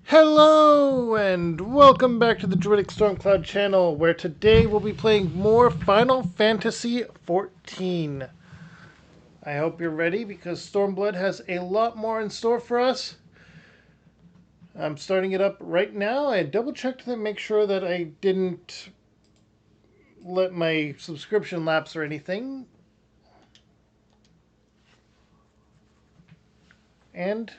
Hello and welcome back to the Druidic Stormcloud channel, where today we'll be playing more Final Fantasy XIV. I hope you're ready because Stormblood has a lot more in store for us. I'm starting it up right now. I double checked to make sure that I didn't let my subscription lapse or anything. And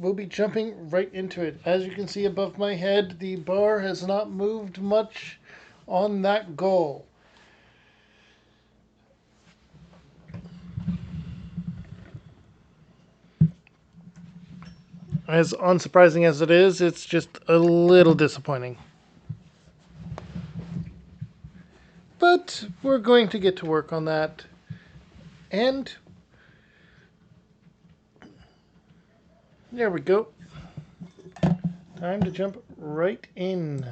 we'll be jumping right into it. As you can see above my head, the bar has not moved much on that goal. As unsurprising as it is, it's just a little disappointing. But we're going to get to work on that. And there we go. Time to jump right in.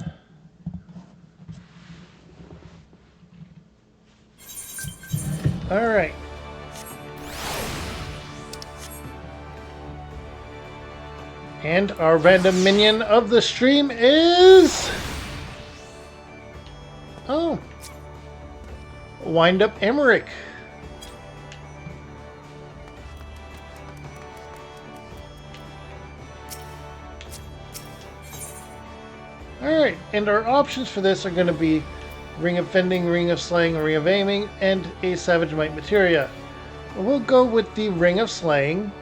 Alright. And our random minion of the stream is... Oh. Wind Up Emmerich. Alright, and our options for this are going to be Ring of Fending, Ring of Slaying, Ring of Aiming, and a Savage Might Materia. We'll go with the Ring of Slaying.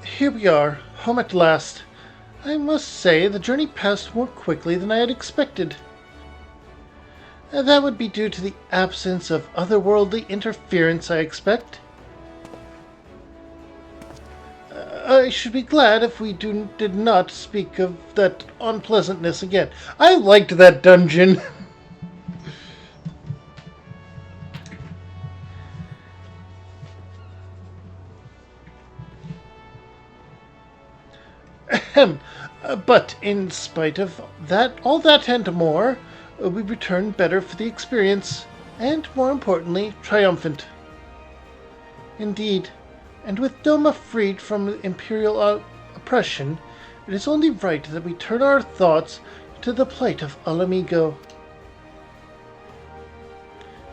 Here we are, home at last. I must say, the journey passed more quickly than I had expected. That would be due to the absence of otherworldly interference, I expect. I should be glad if we did not speak of that unpleasantness again. I liked that dungeon. But in spite of that, all that and more, we returned better for the experience, and more importantly, triumphant. Indeed, and with Doma freed from imperial oppression, it is only right that we turn our thoughts to the plight of Ala Mhigo.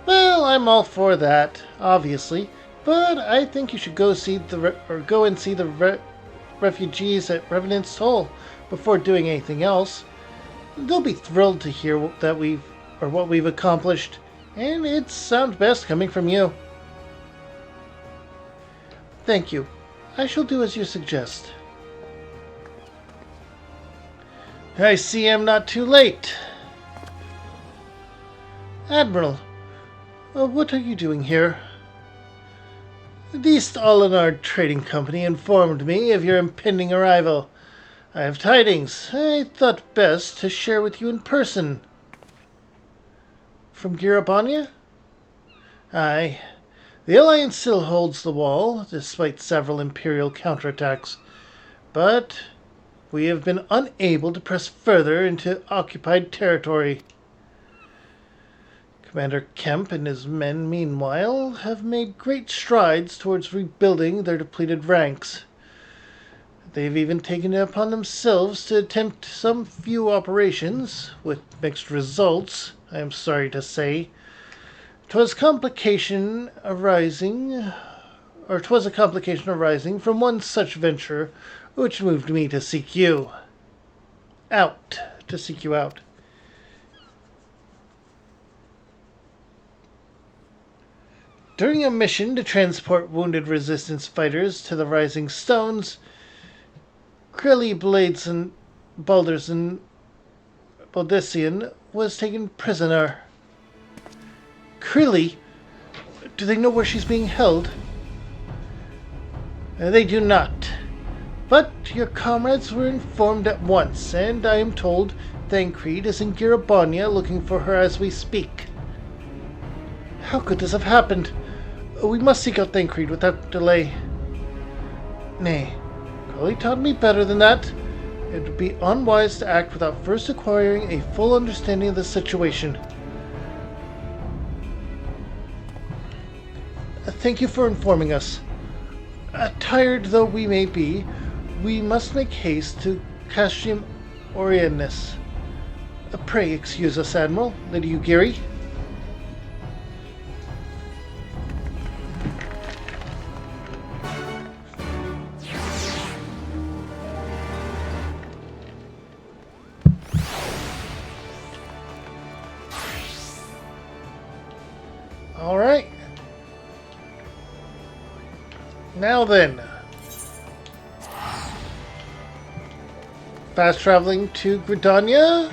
Well, I'm all for that, obviously, but I think you should go and see the refugees at Revenant's Toll before doing anything else. They'll be thrilled to hear what we've accomplished, and it sounds best coming from you. Thank you. I shall do as you suggest. I see I'm not too late. Admiral, what are you doing here? The East Alinard Trading Company informed me of your impending arrival. I have tidings I thought best to share with you in person. From Girabania? Aye. The Alliance still holds the wall, despite several Imperial counterattacks. But we have been unable to press further into occupied territory. Commander Kemp and his men, meanwhile, have made great strides towards rebuilding their depleted ranks. They've even taken it upon themselves to attempt some few operations, with mixed results, I am sorry to say. 'Twas a complication arising from one such venture which moved me to seek you out. During a mission to transport wounded resistance fighters to the Rising Stones, Crilly Baldessian was taken prisoner. Crilly? Do they know where she's being held? They do not. But your comrades were informed at once, and I am told Thancred is in Girabania looking for her as we speak. How could this have happened? We must seek out Thancred without delay. Nay, Crowley taught me better than that. It would be unwise to act without first acquiring a full understanding of the situation. Thank you for informing us. Tired though we may be, we must make haste to Kashim Oriennis. Pray excuse us, Admiral. Lady Ugiri. Alright. Now then. Fast traveling to Gridania.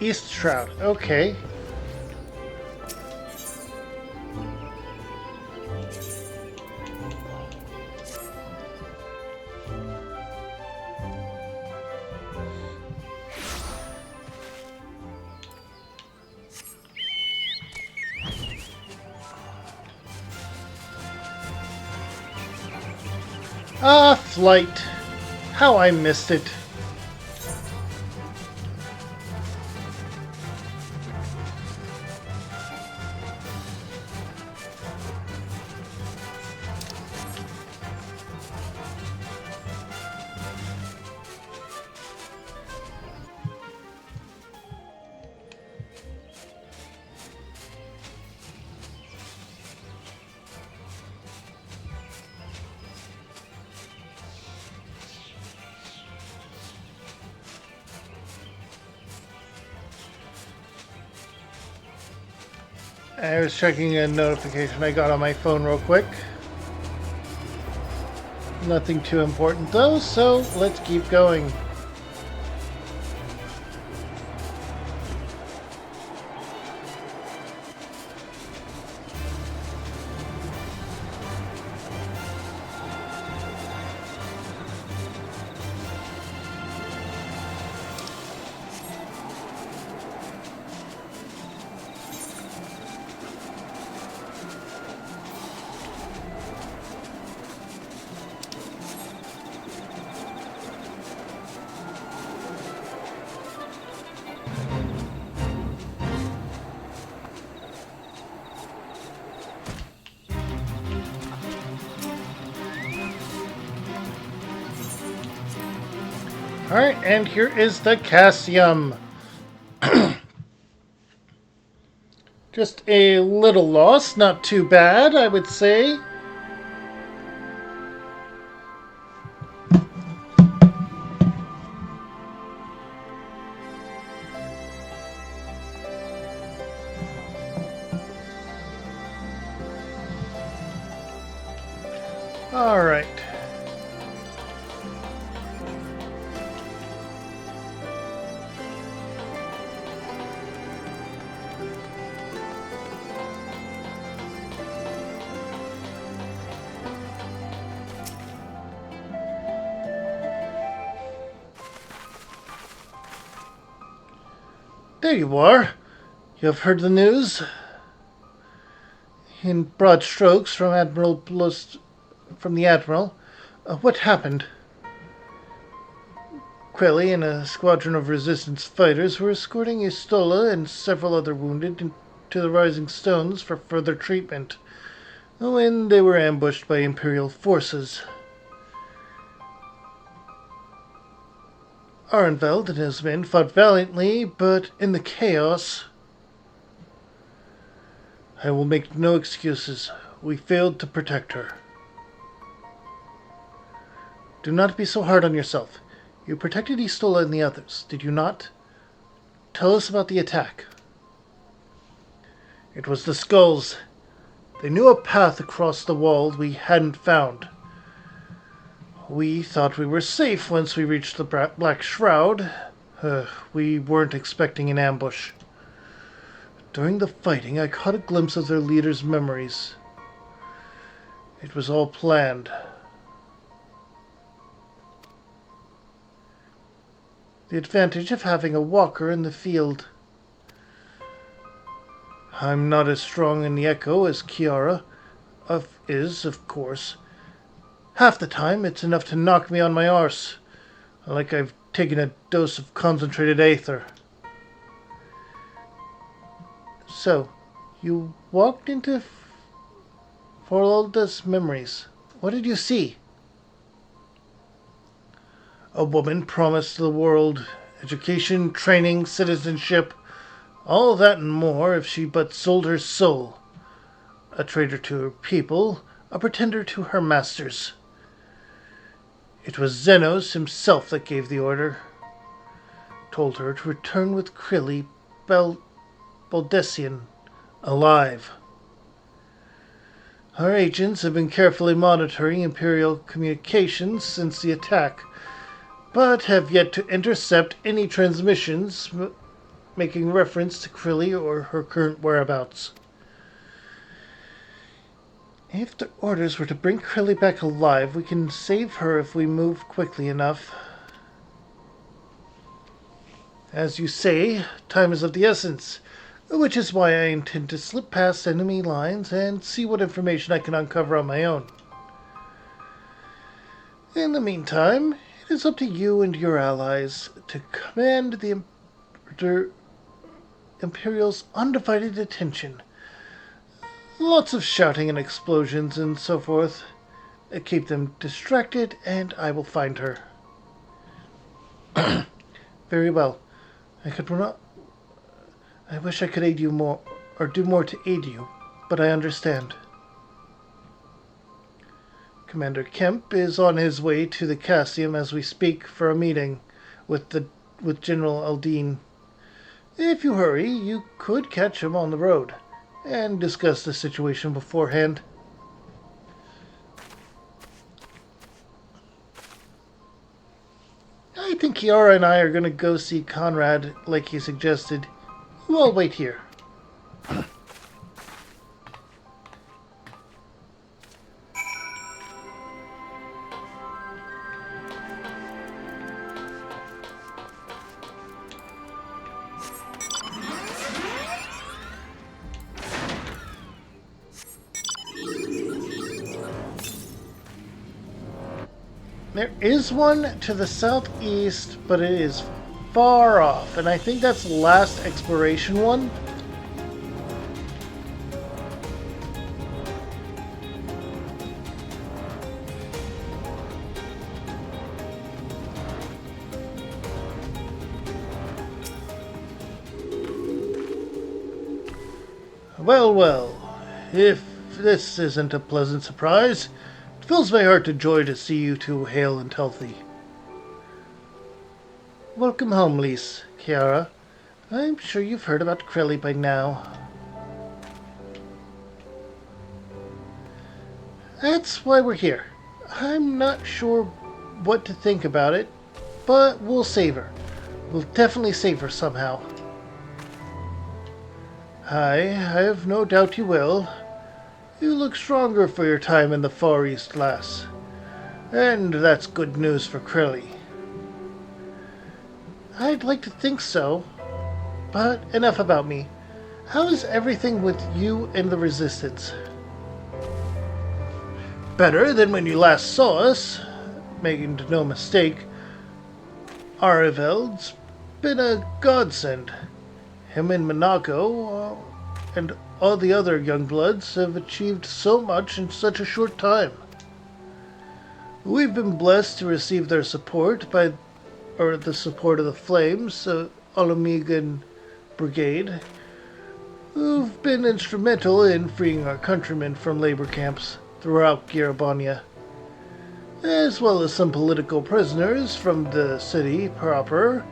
East Shroud, okay. Flight. How I missed it. I was checking a notification I got on my phone real quick. Nothing too important though, so let's keep going. Alright, and here is the Cassium. Just a little loss, not too bad, I would say. Alright. There you are. You have heard the news? In broad strokes from the Admiral. What happened? Quelly and a squadron of resistance fighters were escorting Istola and several other wounded to the Rising Stones for further treatment, when they were ambushed by Imperial forces. Arnveld and his men fought valiantly, but in the chaos... I will make no excuses. We failed to protect her. Do not be so hard on yourself. You protected Istola and the others, did you not? Tell us about the attack. It was the skulls. They knew a path across the wall we hadn't found. We thought we were safe once we reached the Black Shroud. We weren't expecting an ambush. During the fighting, I caught a glimpse of their leader's memories. It was all planned. The advantage of having a walker in the field. I'm not as strong in the echo as Kiara is, of course. Half the time, it's enough to knock me on my arse, like I've taken a dose of concentrated aether. So, you walked into Forlolda's memories. What did you see? A woman promised the world education, training, citizenship, all that and more if she but sold her soul. A traitor to her people, a pretender to her masters. It was Xenos himself that gave the order. Told her to return with Krilly Baldessian alive. Our agents have been carefully monitoring Imperial communications since the attack, but have yet to intercept any transmissions making reference to Krilly or her current whereabouts. If the orders were to bring Krilly back alive, we can save her if we move quickly enough. As you say, time is of the essence, which is why I intend to slip past enemy lines and see what information I can uncover on my own. In the meantime, it is up to you and your allies to command the Imperial's undivided attention. Lots of shouting and explosions and so forth. Keep them distracted and I will find her. Very well. I wish I could aid you more, or do more to aid you, but I understand. Commander Kemp is on his way to the Cassium as we speak for a meeting with General Aldine. If you hurry, you could catch him on the road and discuss the situation beforehand. I think Kiara and I are going to go see Conrad like he suggested. You all wait here. There is one to the southeast, but it is far off, and I think that's the last exploration one. Well, well, if this isn't a pleasant surprise, it fills my heart with joy to see you two hale and healthy. Welcome home, Lise, Kiara. I'm sure you've heard about Krilly by now. That's why we're here. I'm not sure what to think about it, but we'll save her. We'll definitely save her somehow. I have no doubt you will. You look stronger for your time in the Far East, lass. And that's good news for Krilly. I'd like to think so. But enough about me. How is everything with you and the Resistance? Better than when you last saw us. Making no mistake, Arveld's been a godsend. Him and Monaco and all the other young bloods have achieved so much in such a short time. We've been blessed to receive their support by or the support of the Flames, Olomegan Brigade, who've been instrumental in freeing our countrymen from labor camps throughout Girabonia, as well as some political prisoners from the city proper,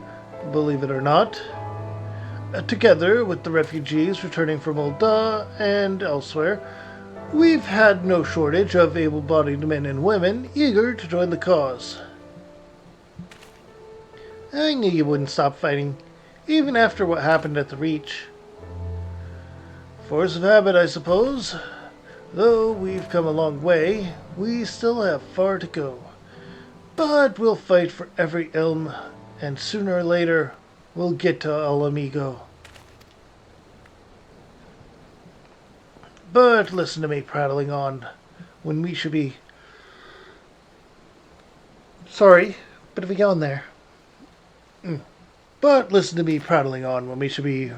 believe it or not, together with the refugees returning from Ul'dah and elsewhere. We've had no shortage of able-bodied men and women eager to join the cause. I knew you wouldn't stop fighting, even after what happened at the Reach. Force of habit, I suppose. Though we've come a long way, we still have far to go. But we'll fight for every elm, and sooner or later, we'll get to Ala Mhigo. But listen to me prattling on, when we should be... Sorry, bit of a yawn there. But listen to me prattling on when we should be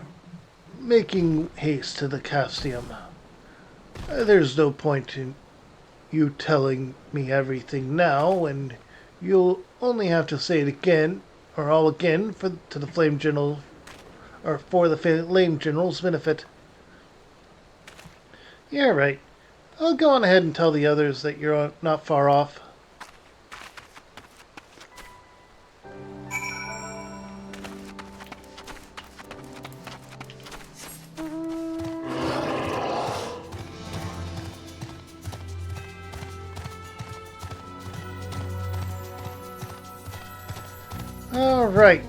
making haste to the Castium. There's no point in you telling me everything now, and you'll only have to say it again, or all again, for the Flame General, or for the Flame General's benefit. Yeah, right. I'll go on ahead and tell the others that you're not far off. All right.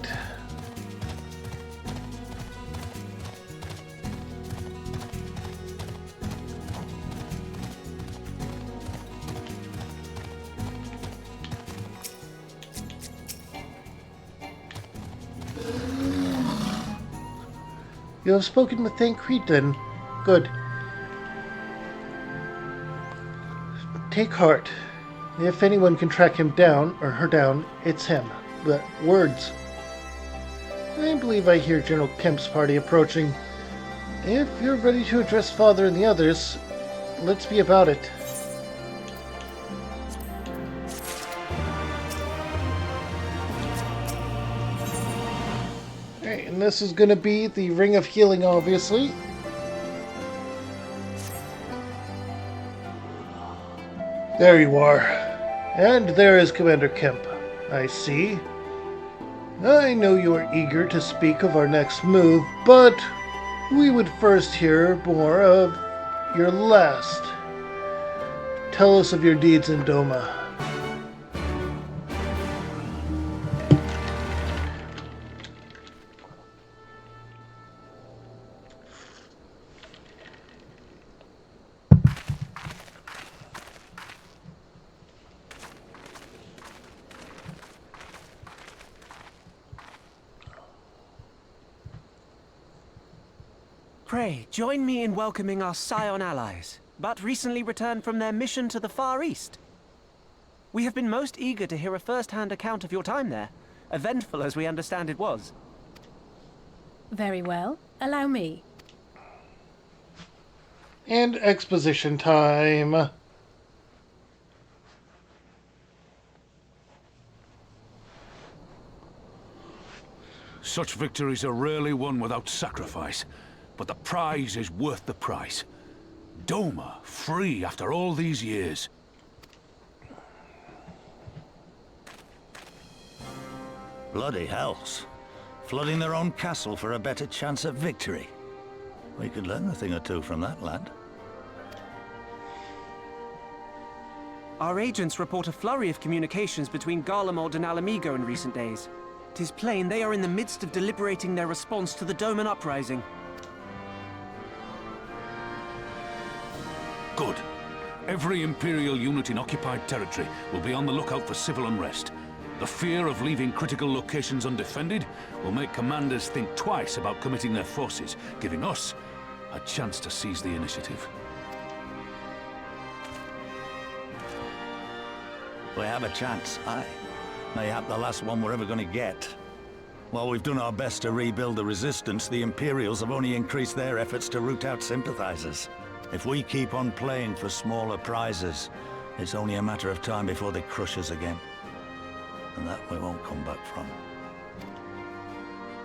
You have spoken with Thancred, then. Good. Take heart. If anyone can track him down, or her down, it's him. But words. I believe I hear General Kemp's party approaching. If you're ready to address Father and the others, let's be about it. Alright, and this is going to be the Ring of Healing, obviously. There you are. And there is Commander Kemp. I see. I know you are eager to speak of our next move, but we would first hear more of your last. Tell us of your deeds in Doma. Pray, join me in welcoming our Scion allies, but recently returned from their mission to the Far East. We have been most eager to hear a first-hand account of your time there, eventful as we understand it was. Very well. Allow me. And exposition time. Such victories are rarely won without sacrifice. But the prize is worth the price. Doma, free after all these years. Bloody hells. Flooding their own castle for a better chance at victory. We could learn a thing or two from that lad. Our agents report a flurry of communications between Garlemald and Ala Mhigo in recent days. 'Tis plain they are in the midst of deliberating their response to the Doman uprising. Good. Every Imperial unit in occupied territory will be on the lookout for civil unrest. The fear of leaving critical locations undefended will make commanders think twice about committing their forces, giving us a chance to seize the initiative. We have a chance, aye. Mayhap the last one we're ever going to get. While we've done our best to rebuild the resistance, the Imperials have only increased their efforts to root out sympathizers. If we keep on playing for smaller prizes, it's only a matter of time before they crush us again. And that we won't come back from.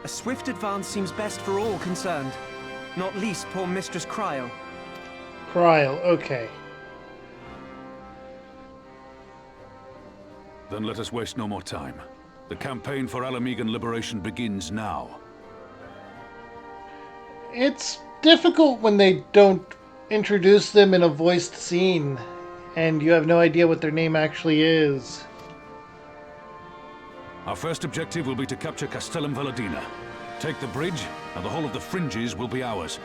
A swift advance seems best for all concerned, not least poor Mistress Kryl. Kryl, okay. Then let us waste no more time. The campaign for Alamegan liberation begins now. It's difficult when they don't introduce them in a voiced scene, and you have no idea what their name actually is. Our first objective will be to capture Castellum Valadina. Take the bridge, and the whole of the fringes will be ours.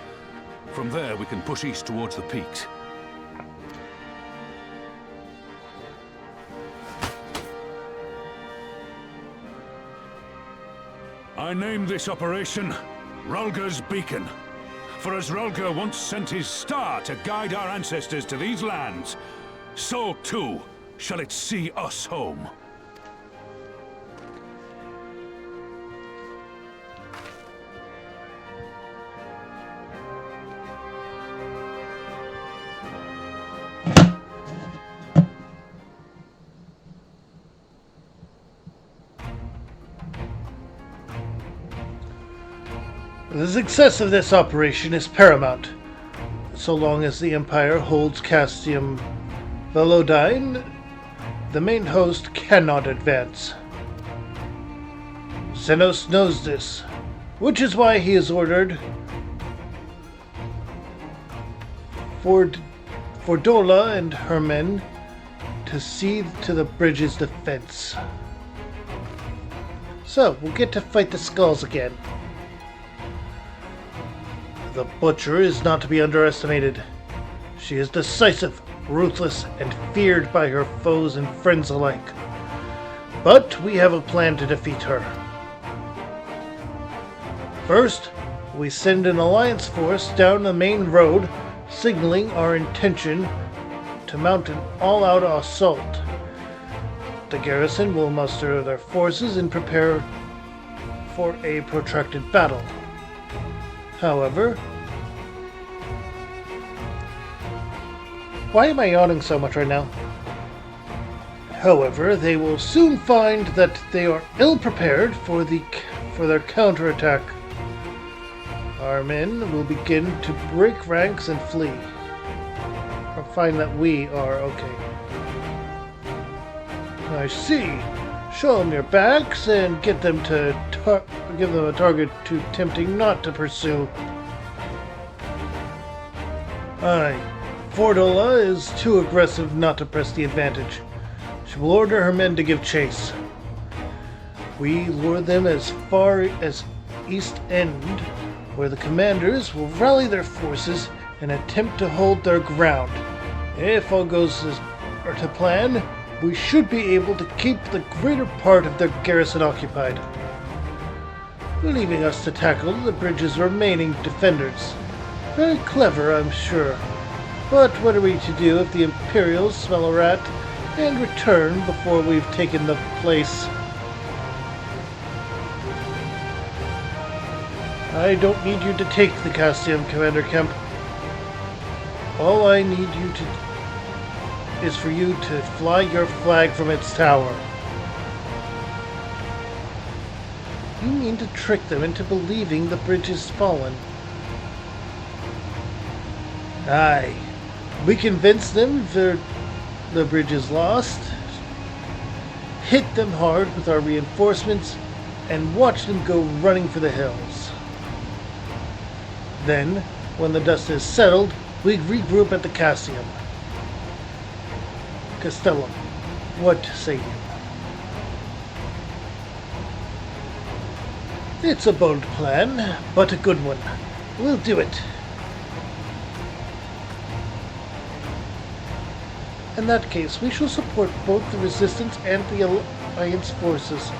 From there, we can push east towards the peaks. I name this operation Rhalgr's Beacon. For as Rhalgr once sent his star to guide our ancestors to these lands, so too shall it see us home. The success of this operation is paramount. So long as the Empire holds Castellum Valodine, the main host cannot advance. Zenos knows this, which is why he has ordered Fordola and her men to see to the bridge's defense. So, we'll get to fight the skulls again. The Butcher is not to be underestimated. She is decisive, ruthless, and feared by her foes and friends alike. But we have a plan to defeat her. First, we send an alliance force down the main road, signaling our intention to mount an all-out assault. The garrison will muster their forces and prepare for a protracted battle. However, why am I yawning so much right now? However, they will soon find that they are ill-prepared for their counterattack. Our men will begin to break ranks and flee, or find that we are okay. I see. Show them your backs and get them to give them a target too tempting not to pursue. Aye, Fordola is too aggressive not to press the advantage. She will order her men to give chase. We lure them as far as East End, where the commanders will rally their forces and attempt to hold their ground. If all goes to plan, we should be able to keep the greater part of their garrison occupied, leaving us to tackle the bridge's remaining defenders. Very clever, I'm sure. But what are we to do if the Imperials smell a rat and return before we've taken the place? I don't need you to take the Castellum, Commander Kemp. All I need you to is for you to fly your flag from its tower. You mean to trick them into believing the bridge is fallen? Aye. We convince them the bridge is lost, hit them hard with our reinforcements, and watch them go running for the hills. Then, when the dust is settled, we regroup at the Castellum. What say you? It's a bold plan, but a good one. We'll do it. In that case, we shall support both the Resistance and the Alliance forces.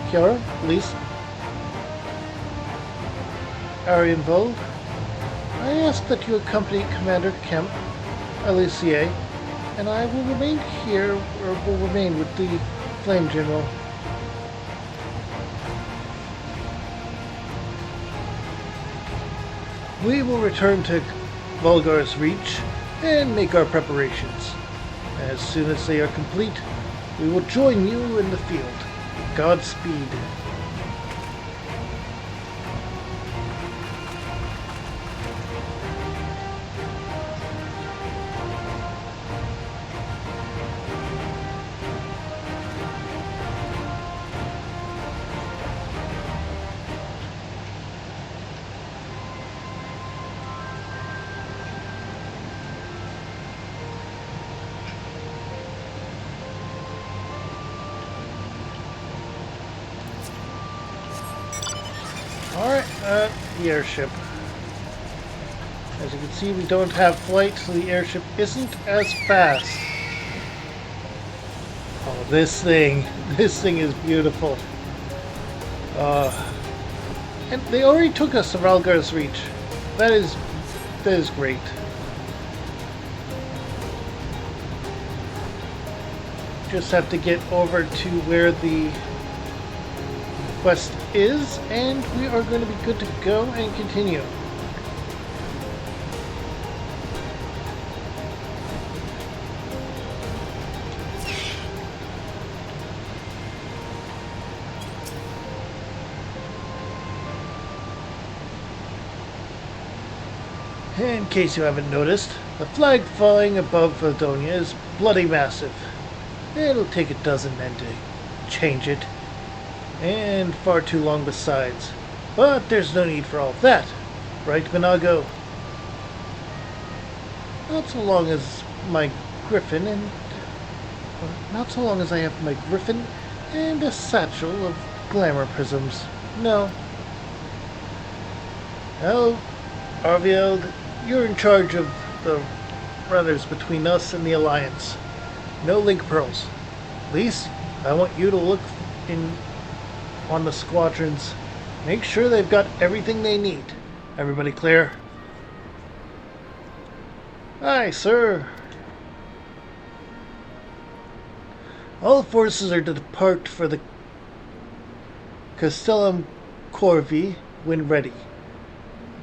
Kiara, Lyse, Arianvold, I ask that you accompany Commander Kemp, Alicia, and I will remain here, or will remain with the Flame General. We will return to Volgar's Reach and make our preparations. As soon as they are complete, we will join you in the field. Godspeed. The airship. As you can see, we don't have flight, so the airship isn't as fast. Oh, this thing is beautiful. And they already took us to Rhalgr's Reach. That is great. Just have to get over to where the quest is, and we are going to be good to go and continue. In case you haven't noticed, the flag flying above Valdonia is bloody massive. It'll take a dozen men to change it, and far too long besides. But there's no need for all that, right, Minago? Not so long as my griffin and... not so long as I have my griffin and a satchel of glamour prisms. No. Well, Arvield, you're in charge of the runners between us and the Alliance. No link pearls. Lise, I want you to look on the squadrons. Make sure they've got everything they need. Everybody clear? Aye, sir. All forces are to depart for the Castellum Corvi when ready.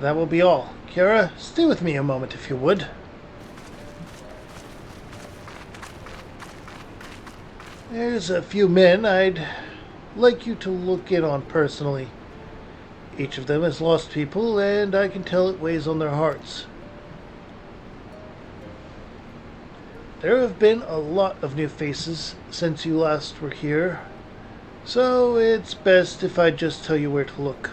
That will be all. Kiara, stay with me a moment if you would. There's a few men I'd like you to look in on personally. Each of them has lost people, and I can tell it weighs on their hearts. There have been a lot of new faces since you last were here, so it's best if I just tell you where to look.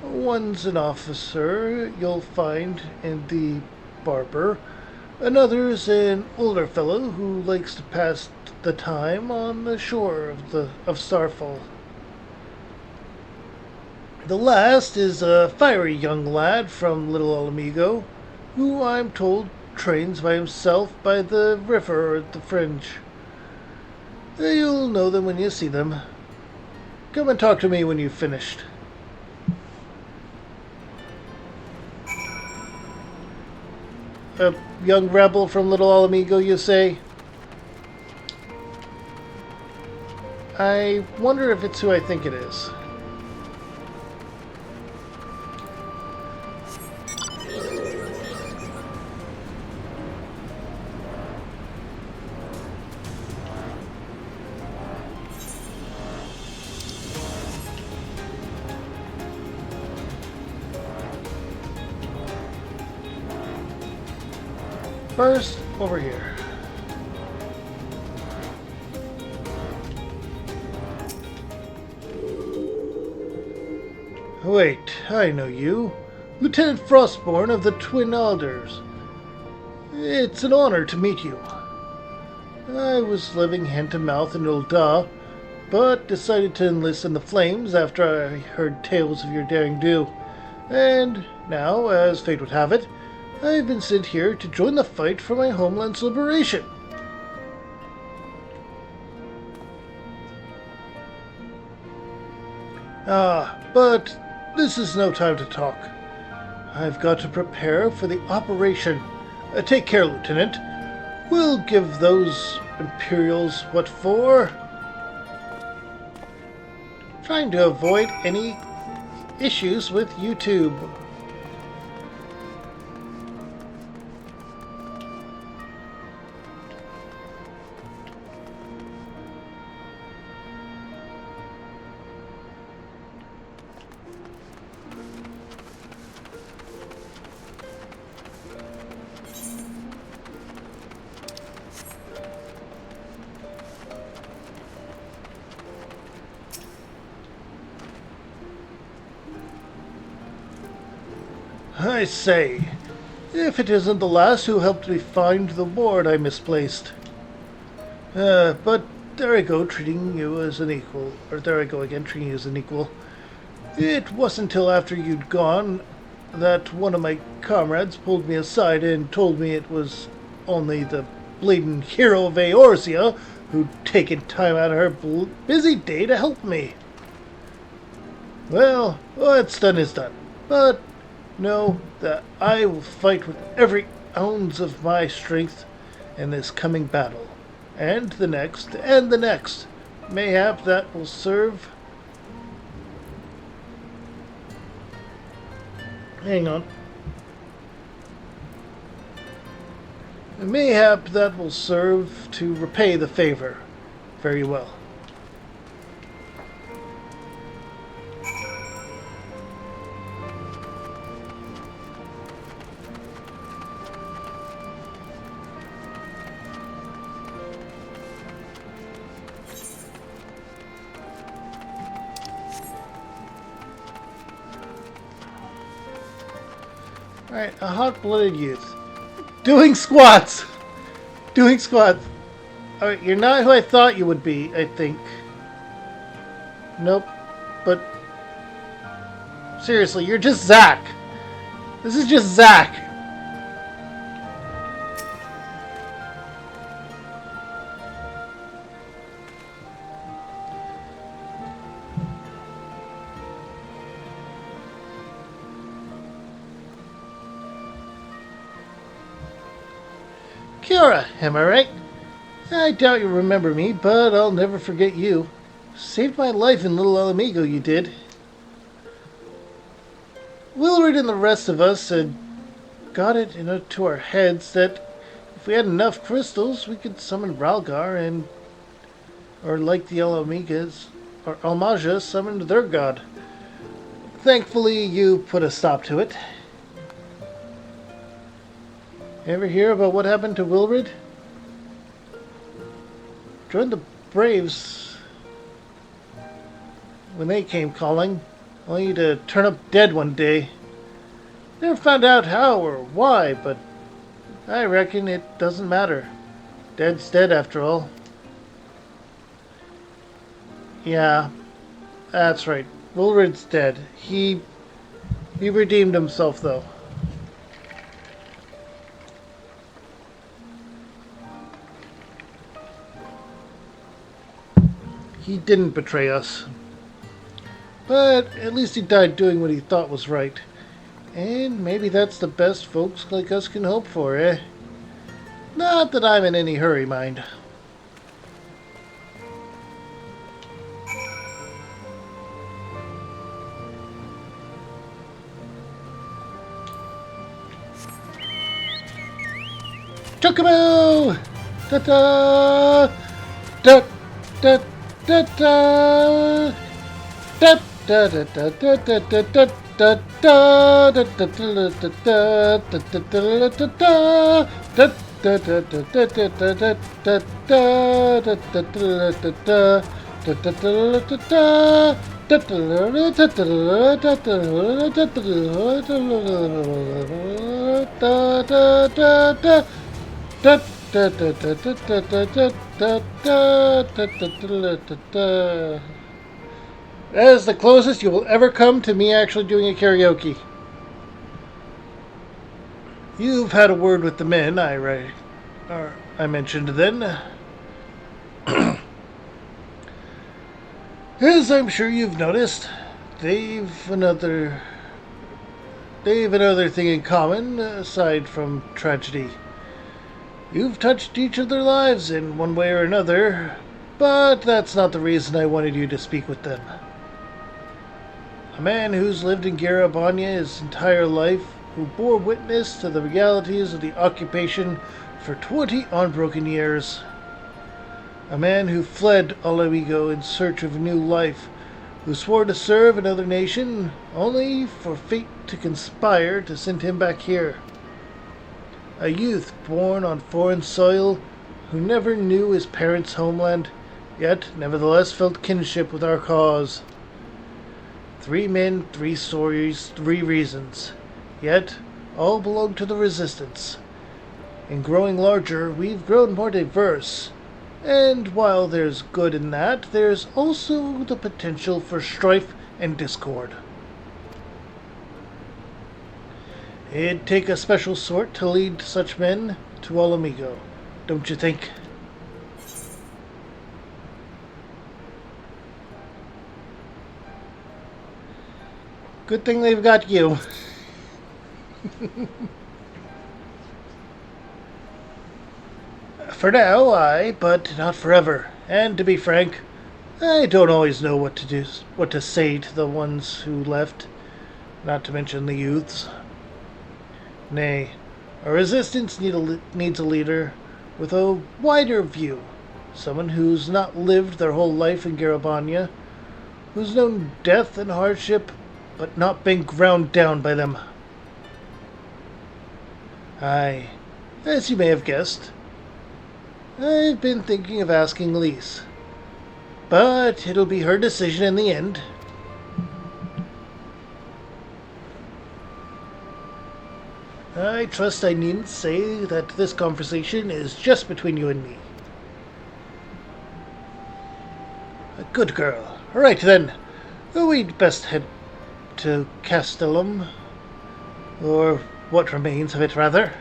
One's an officer you'll find in the barber. Another's an older fellow who likes to pass the time on the shore of Starfall. The last is a fiery young lad from Little Alamigo, who I'm told trains by himself by the river at the fringe. You'll know them when you see them. Come and talk to me when you've finished. A young rebel from Little Alamigo, you say? I wonder if it's who I think it is. First, over here. Wait, I know you. Lieutenant Frostborn of the Twin Alders. It's an honor to meet you. I was living hand-to-mouth in Ul'dah, but decided to enlist in the Flames after I heard tales of your daring do. And now, as fate would have it, I've been sent here to join the fight for my homeland's liberation. But this is no time to talk. I've got to prepare for the operation. Take care, Lieutenant. We'll give those Imperials what for. Trying to avoid any issues with YouTube. I say, if it isn't the lass who helped me find the ward I misplaced. But there I go, treating you as an equal. Or there I go again, treating you as an equal. It wasn't until after you'd gone that one of my comrades pulled me aside and told me it was only the bleeding hero of Eorzea who'd taken time out of her busy day to help me. Well, what's done is done. But know that I will fight with every ounce of my strength in this coming battle, and the next, and the next. Mayhap that will serve. Hang on. Mayhap that will serve to repay the favor. Very well. Alright, a hot-blooded youth. Doing squats! Doing squats. Alright, you're not who I thought you would be, I think. Nope. But seriously, you're just Zack. This is just Zack. Kiara, am I right? I doubt you remember me, but I'll never forget you. Saved my life in Little Ala Mhigo, you did. Willard and the rest of us had got it into our heads that if we had enough crystals, we could summon Ralgar and, or like the Ala Mhigas, or Almaja summoned their god. Thankfully, you put a stop to it. Ever hear about what happened to Wilrid? Joined the Braves when they came calling, only to turn up dead one day. Never found out how or why, but I reckon it doesn't matter. Dead's dead after all. Yeah, that's right. Wilrid's dead. He redeemed himself, though. He didn't betray us. But at least he died doing what he thought was right. And maybe that's the best folks like us can hope for, eh? Not that I'm in any hurry, mind. Chocobo! Ta-ta! Da-da! Da da da da da da da da da da That is the closest you will ever come to me actually doing a karaoke. You've had a word with the men, I mentioned then. As I'm sure you've noticed, they've another thing in common aside from tragedy. You've touched each of their lives in one way or another, but that's not the reason I wanted you to speak with them. A man who's lived in Garabanya his entire life, who bore witness to the realities of the occupation for 20 unbroken years. A man who fled Ala Mhigo in search of a new life, who swore to serve another nation, only for fate to conspire to send him back here. A youth born on foreign soil, who never knew his parents' homeland, yet nevertheless felt kinship with our cause. 3 men, 3 stories, 3 reasons, yet all belong to the Resistance. In growing larger, we've grown more diverse, and while there's good in that, there's also the potential for strife and discord. It'd take a special sort to lead such men to Ala Mhigo, don't you think? Good thing they've got you. For now, but not forever. And to be frank, I don't always know what to say to the ones who left, not to mention the youths. Nay, a resistance needs a leader with a wider view, someone who's not lived their whole life in Garabania, who's known death and hardship, but not been ground down by them. Aye, as you may have guessed, I've been thinking of asking Lyse, but it'll be her decision in the end. I trust I needn't say that this conversation is just between you and me. A good girl. Right then, we'd best head to Castellum, or what remains of it, rather.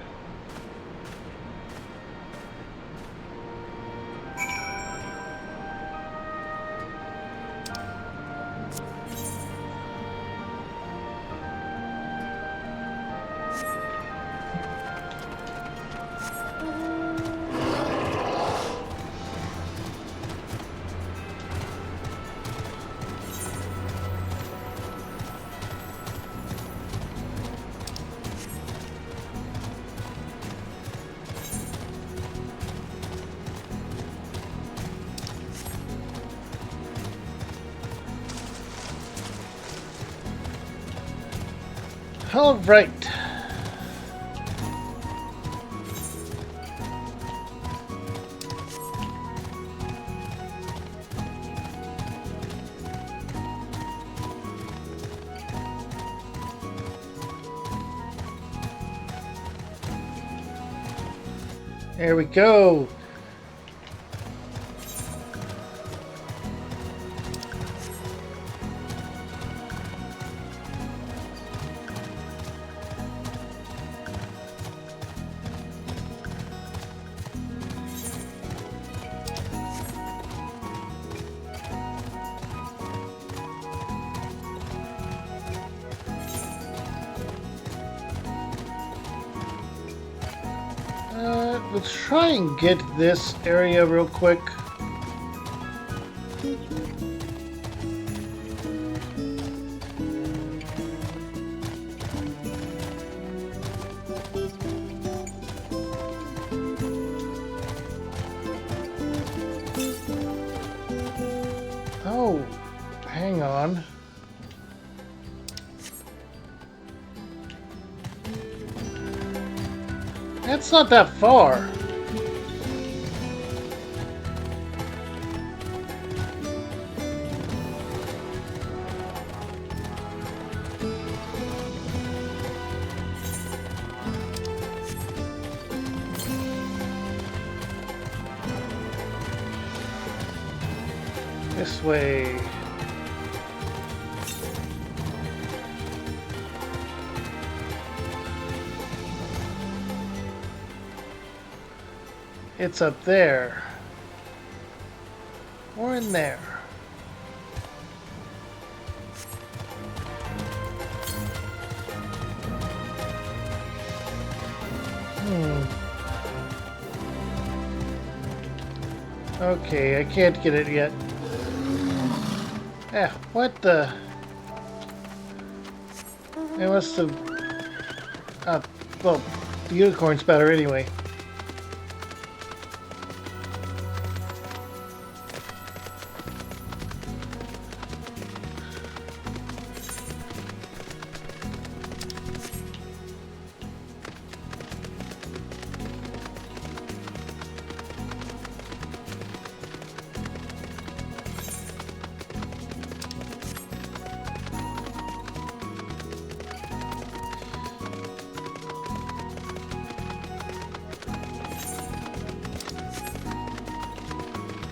All right. There we go. Let's try and get this area real quick. Oh, hang on. That's not that far. This way. It's up there. Or in there. Okay, I can't get it yet. What the? It must have... well, the unicorn's better anyway.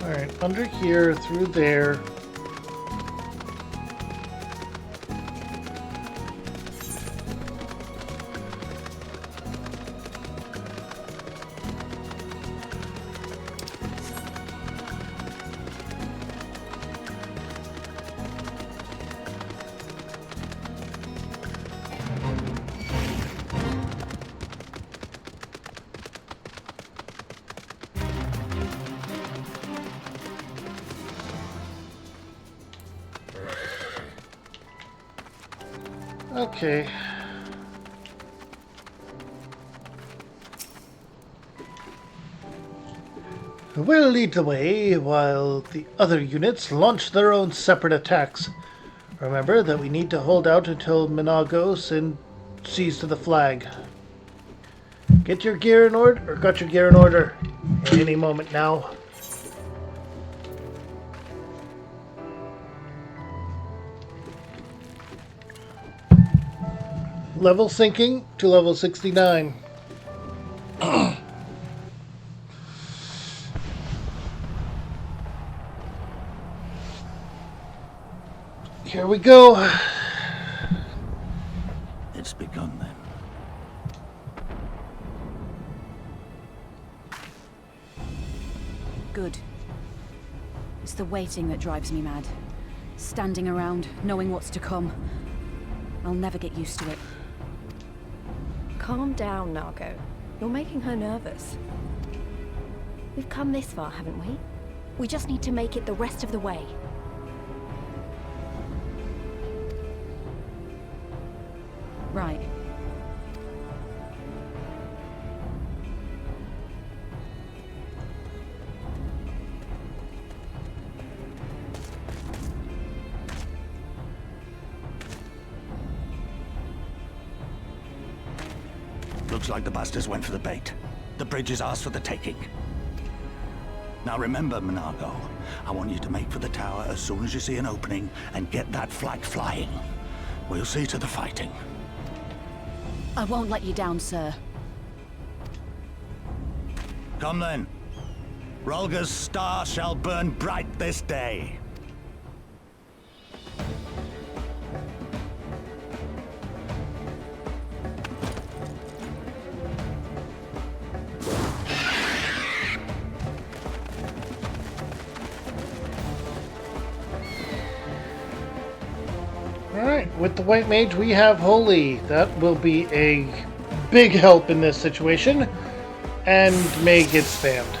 Alright, under here, through there. Okay. We'll lead the way while the other units launch their own separate attacks. Remember that we need to hold out until Minagos and sees to the flag. Get your gear in order, or got your gear in order any moment now. Level sinking to level 69. Here we go. It's begun then. Good. It's the waiting that drives me mad. Standing around, knowing what's to come. I'll never get used to it. Calm down, Nago. You're making her nervous. We've come this far, haven't we? We just need to make it the rest of the way. Right. Looks like the bastards went for the bait. The bridge is ours for the taking. Now remember, Minago, I want you to make for the tower as soon as you see an opening and get that flag flying. We'll see to the fighting. I won't let you down, sir. Come then. Rolga's star shall burn bright this day. Alright, with the White Mage we have Holy. That will be a big help in this situation. And May gets spammed.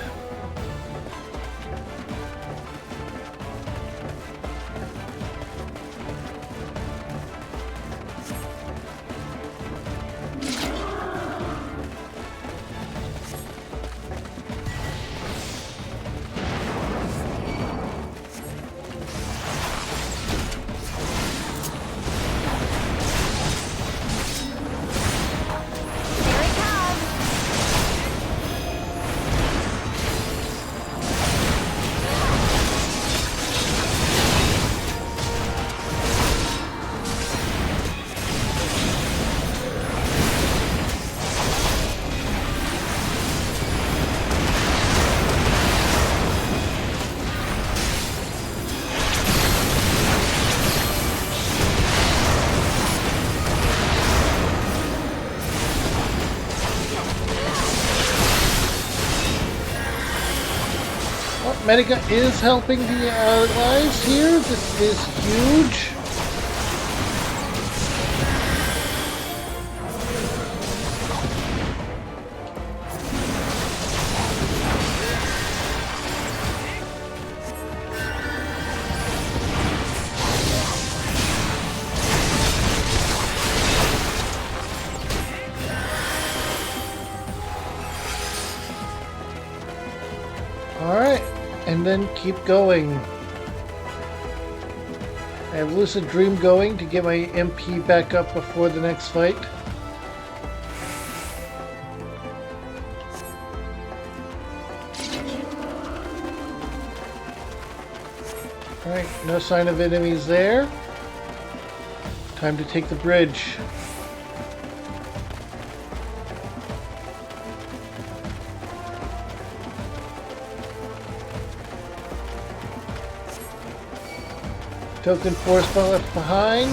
Medica is helping the allies here. This is huge. Alright. And then keep going. I have Lucid Dream going to get my MP back up before the next fight. Alright, no sign of enemies there. Time to take the bridge. Token force left behind.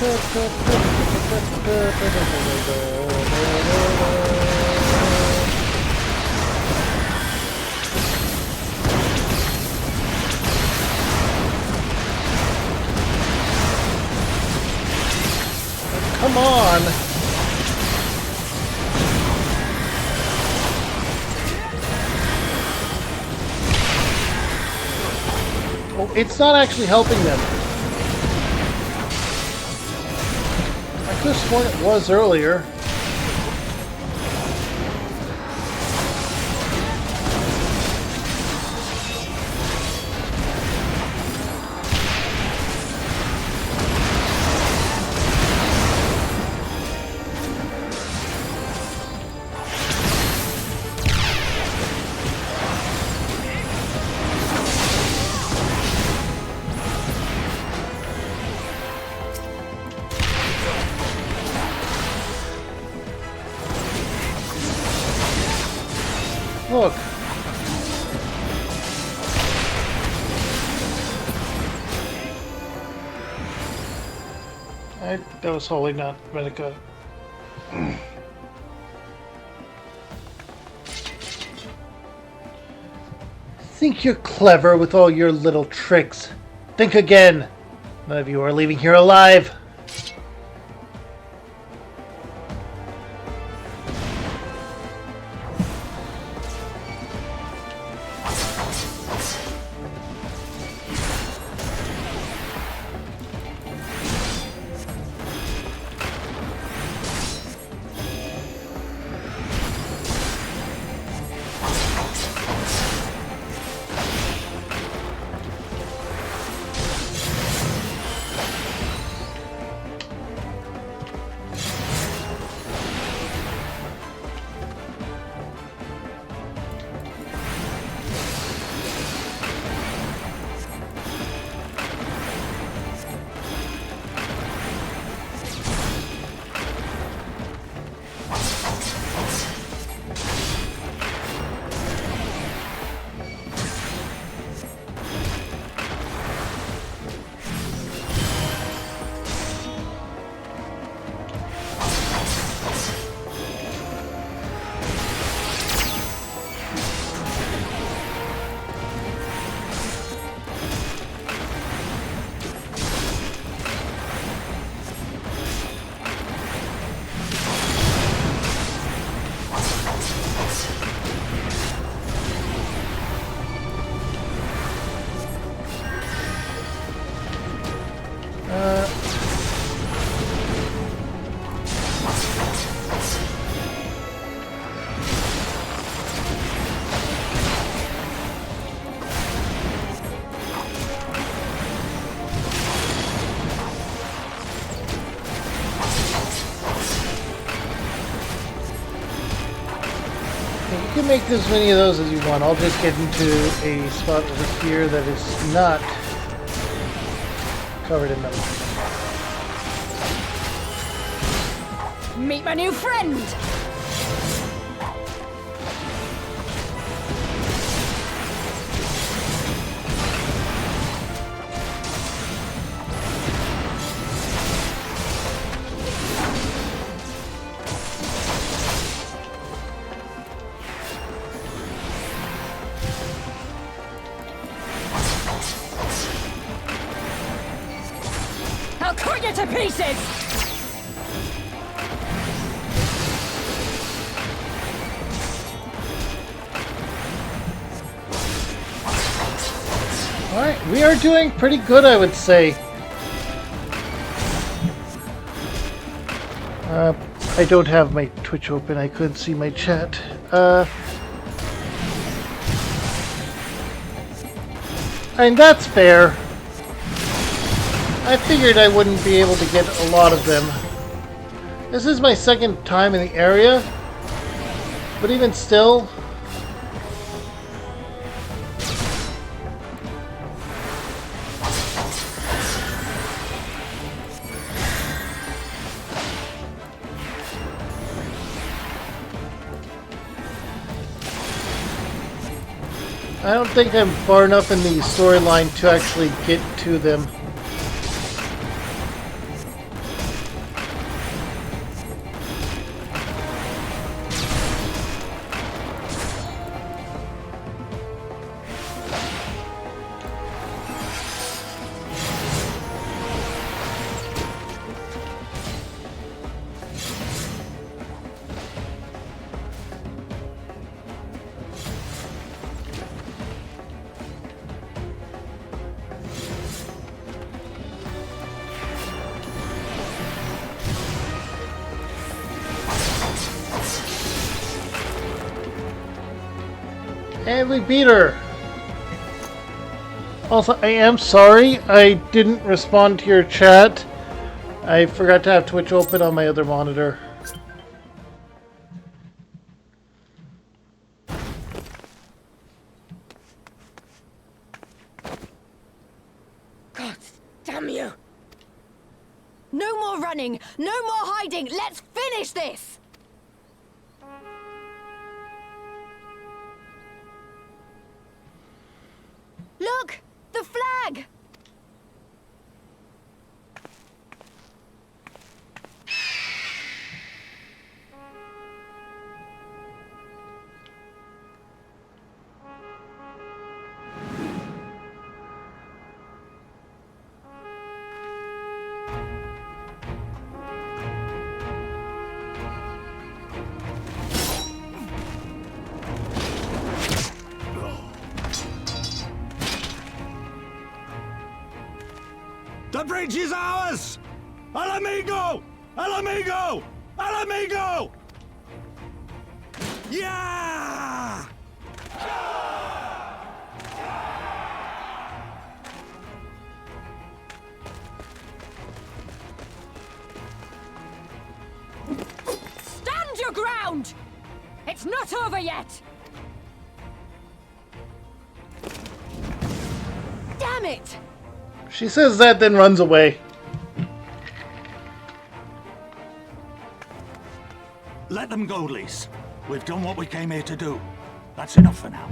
Come on! Oh, it's not actually helping them. I could have sworn it was earlier. Look. That was wholly not Medica. Think you're clever with all your little tricks. Think again. None of you are leaving here alive. You can make as many of those as you want. I'll just get into a spot over here that is not covered in metal. Meet my new friend! I'll cut you to pieces! Alright, we are doing pretty good, I would say. I don't have my Twitch open, I couldn't see my chat. And that's fair. I figured I wouldn't be able to get a lot of them. This is my second time in the area, but even still... I don't think I'm far enough in the storyline to actually get to them. And we beat her! Also, I am sorry I didn't respond to your chat. I forgot to have Twitch open on my other monitor. God damn you! No more running! No more hiding! Let's finish this! Look! The flag! The bridge is ours! Al amigo! Al amigo! Al amigo! Yeah! Stand your ground! It's not over yet! Damn it! She says that, then runs away. Let them go, Lise. We've done what we came here to do. That's enough for now.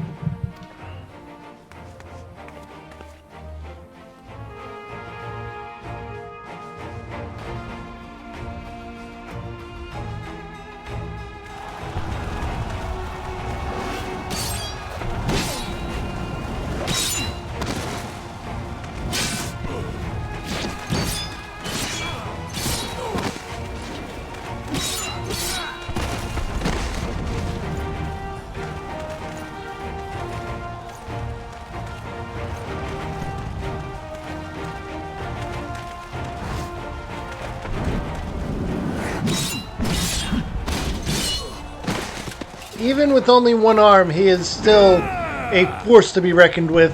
Even with only one arm, he is still a force to be reckoned with.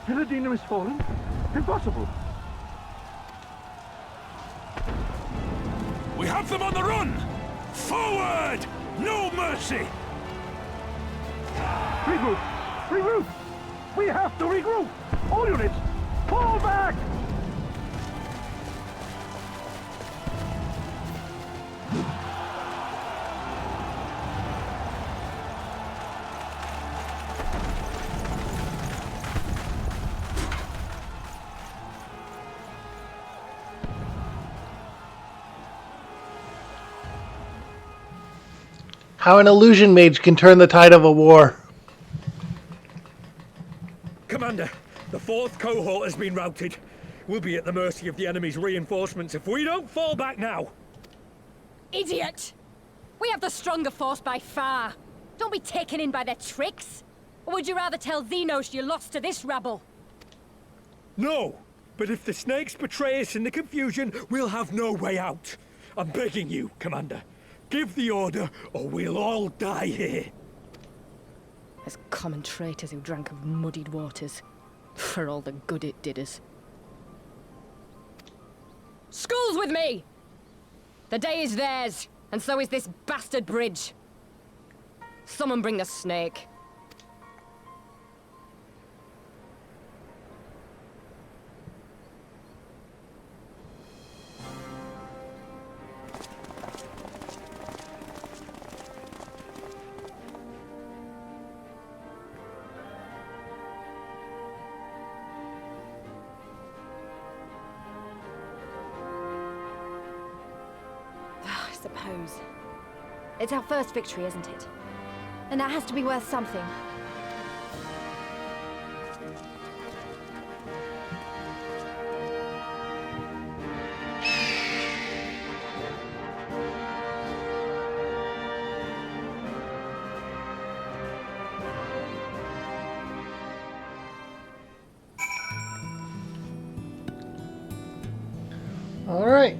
Piladina has fallen? Impossible. We have them on the run! Forward! No mercy! Regroup! Regroup! We have to regroup! All units, fall back! How an illusion mage can turn the tide of a war. Commander, the 4th cohort has been routed. We'll be at the mercy of the enemy's reinforcements if we don't fall back now. Idiot! We have the stronger force by far. Don't be taken in by their tricks. Or would you rather tell Xenos you lost to this rabble? No, but if the snakes betray us in the confusion, we'll have no way out. I'm begging you, Commander. Give the order, or we'll all die here. As common traitors who drank of muddied waters. For all the good it did us. Skulls with me! The day is theirs, and so is this bastard bridge. Someone bring the snake. I suppose. It's our first victory, isn't it? And that has to be worth something. Alright.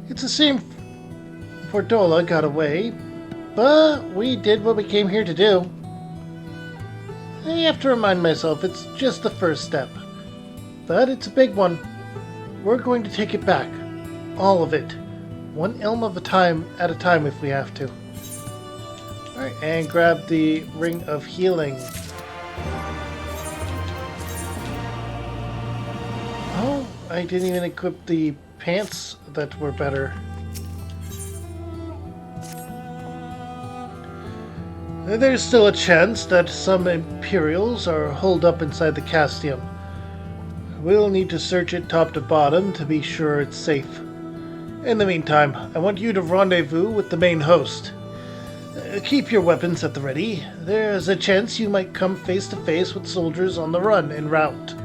It's a shame Fordola got away, but we did what we came here to do. I have to remind myself it's just the first step. But it's a big one. We're going to take it back. All of it. One ilm at a time if we have to. Alright, and grab the Ring of Healing. Oh, I didn't even equip the pants that were better. There's still a chance that some Imperials are holed up inside the Castium. We'll need to search it top to bottom to be sure it's safe. In the meantime, I want you to rendezvous with the main host. Keep your weapons at the ready. There's a chance you might come face to face with soldiers on the run en route.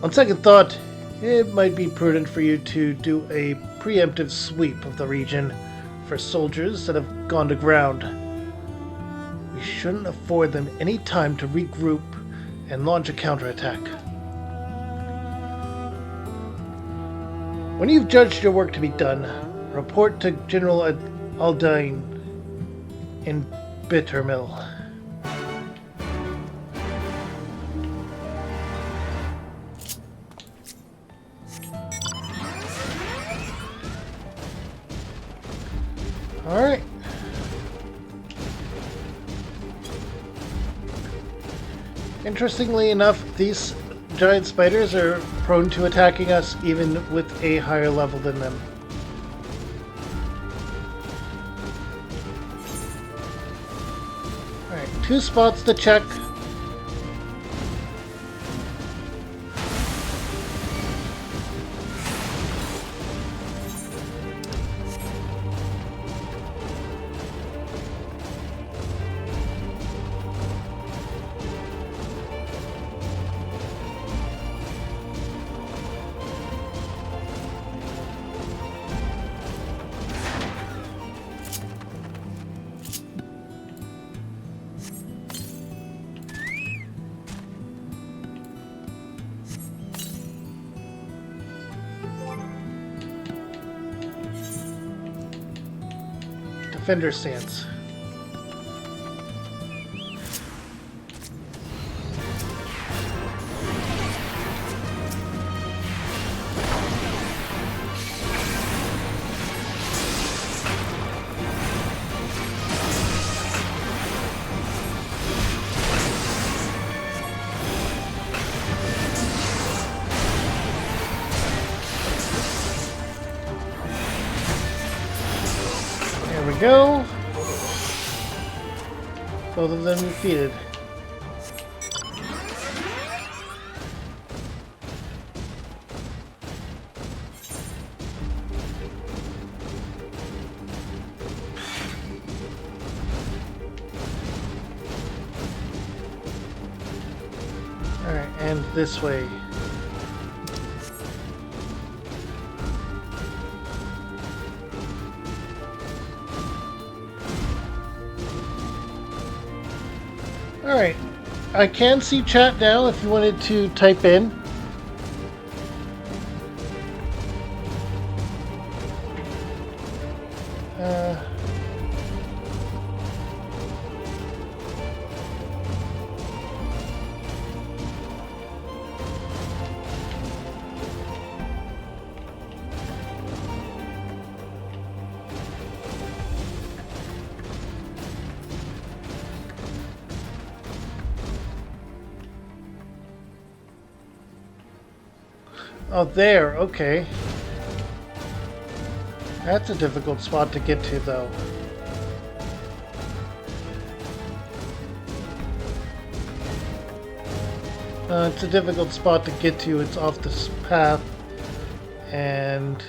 On second thought, it might be prudent for you to do a preemptive sweep of the region for soldiers that have gone to ground. We shouldn't afford them any time to regroup and launch a counterattack. When you've judged your work to be done, report to General Aldain in Bittermill. Alright. Interestingly enough, these giant spiders are prone to attacking us even with a higher level than them. Alright, 2 spots to check. Defender stance. There we go. Both of them defeated. Alright, and this way. Alright, I can see chat now if you wanted to type in. Oh, there, okay. That's a difficult spot to get to, though. It's a difficult spot to get to. It's off this path. And...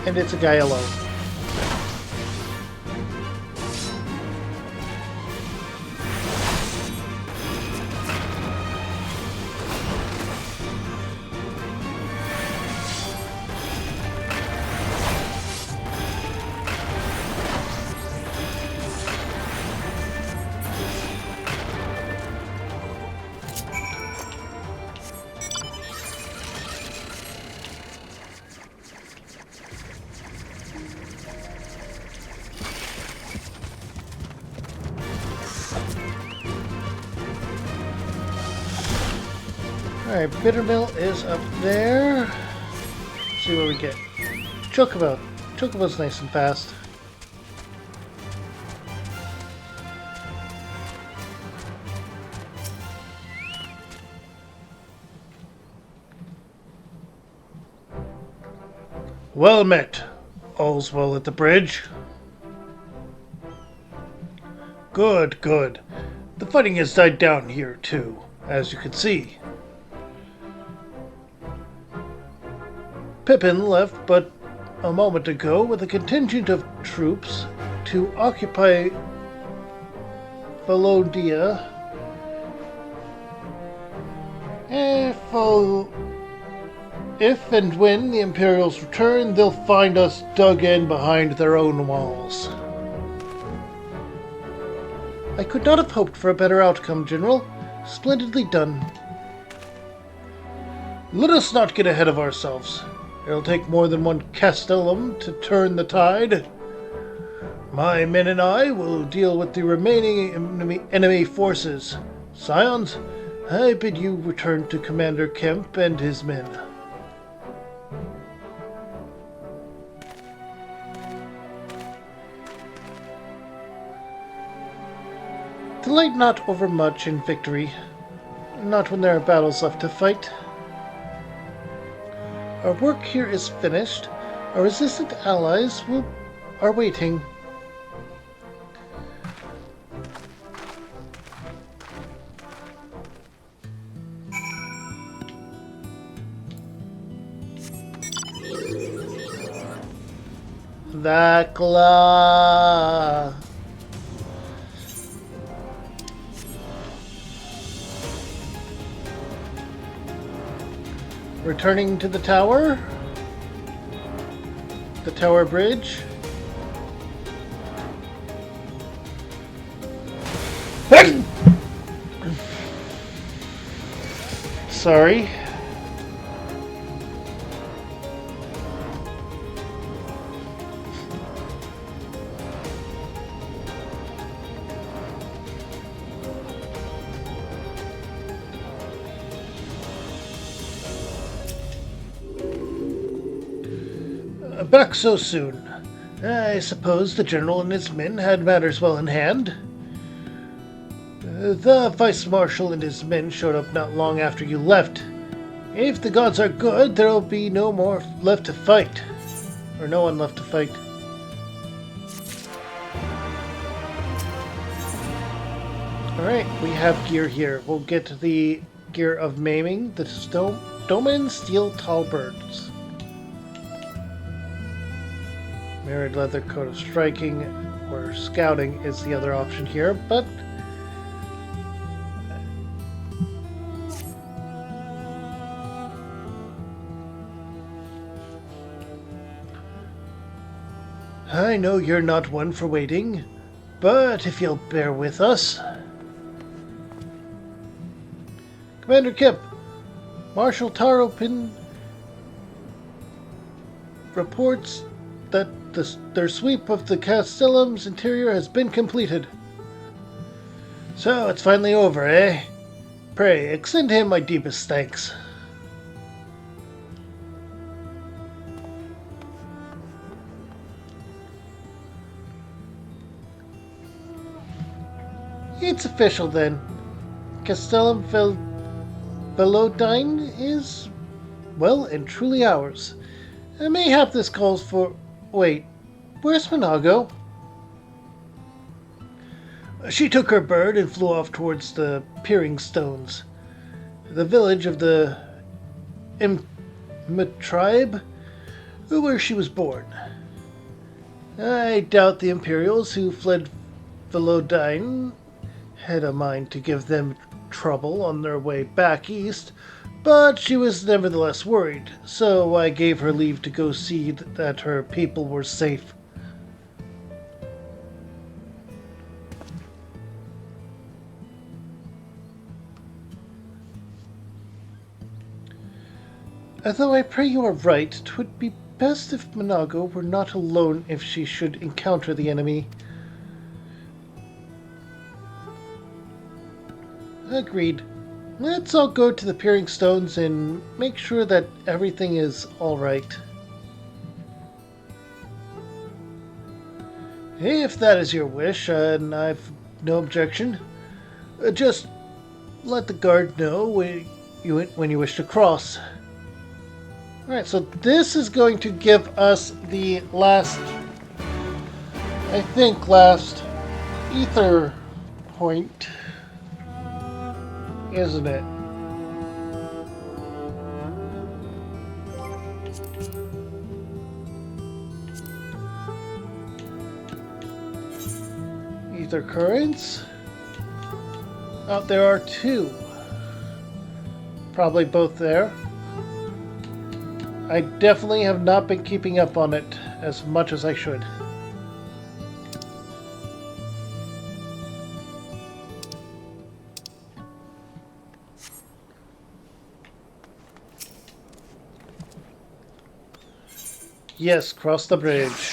and it's a guy alone. Alright, Bittermill is up there. Let's see what we get. Chocobo. Chocobo's nice and fast. Well met. All's well at the bridge. Good, good. The fighting has died down here, too, as you can see. Pippin left but a moment ago with a contingent of troops to occupy Valodia. If and when the Imperials return, they'll find us dug in behind their own walls. I could not have hoped for a better outcome, General. Splendidly done. Let us not get ahead of ourselves. It'll take more than one castellum to turn the tide. My men and I will deal with the remaining enemy forces. Scions, I bid you return to Commander Kemp and his men. Delight not overmuch in victory, not when there are battles left to fight. Our work here is finished. Our resistant allies are waiting. Vakla. Returning to the tower. The tower bridge. Sorry. Back so soon. I suppose the General and his men had matters well in hand. The Vice Marshal and his men showed up not long after you left. If the gods are good, there'll be no more left to fight. Or no one left to fight. Alright, we have gear here. We'll get the gear of maiming, the Doman Steel Talberds. Mirrored leather coat of striking or scouting is the other option here, but I know you're not one for waiting, but if you'll bear with us. Commander Kip, Marshal Taropin reports that their sweep of the Castellum's interior has been completed. So it's finally over, eh? Pray, extend him my deepest thanks. It's official then. Castellum Velodine is, well and truly ours. Mayhap this calls for... Wait, where's Minago? She took her bird and flew off towards the Peering Stones, the village of the tribe, where she was born. I doubt the Imperials who fled Velodine had a mind to give them trouble on their way back east, but she was nevertheless worried, so I gave her leave to go see that her people were safe. Although I pray you are right, 'twould be best if Minago were not alone if she should encounter the enemy. Agreed. Let's all go to the Peering Stones and make sure that everything is alright. If that is your wish, and I've no objection, just let the guard know when you wish to cross. Alright, so this is going to give us the last, I think, last ether point, isn't it? Ether currents. Oh, there are two. Probably both there. I definitely have not been keeping up on it as much as I should. Yes, cross the bridge.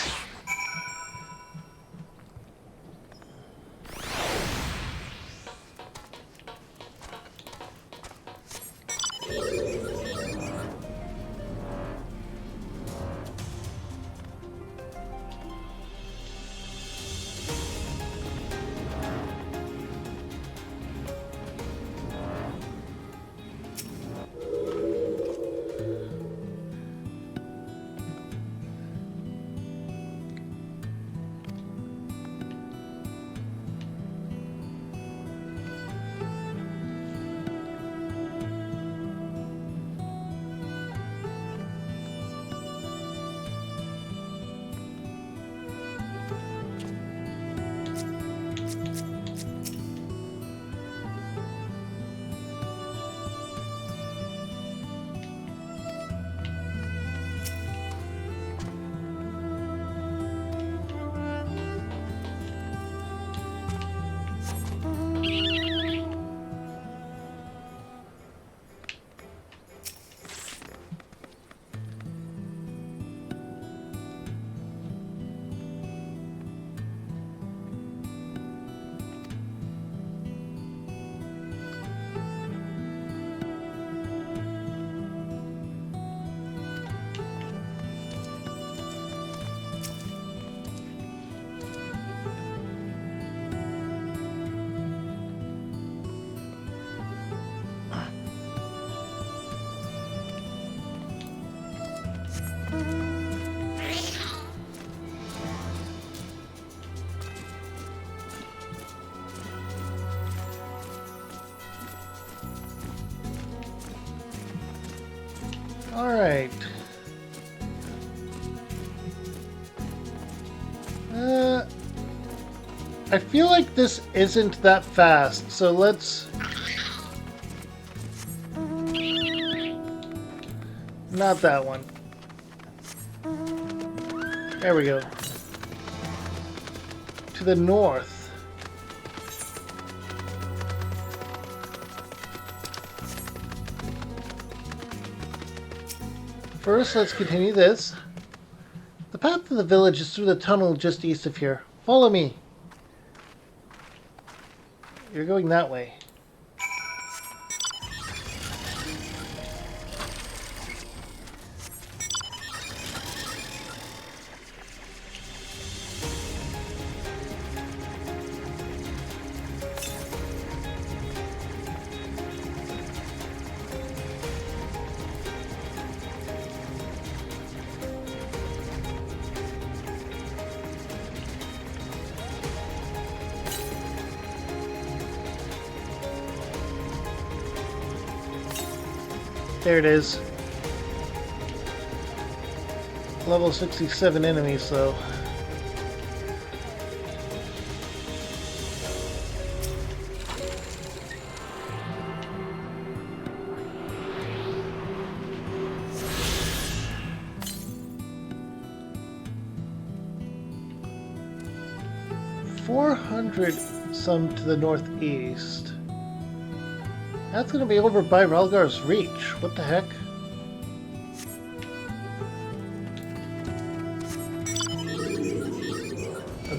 Alright. I feel like this isn't that fast, so let's... Not that one. There we go. To the north. First, let's continue this. The path to the village is through the tunnel just east of here. Follow me. You're going that way. There it is. Level 67 enemies, though. Some to the northeast. That's going to be over by Rhalgr's Reach. What the heck?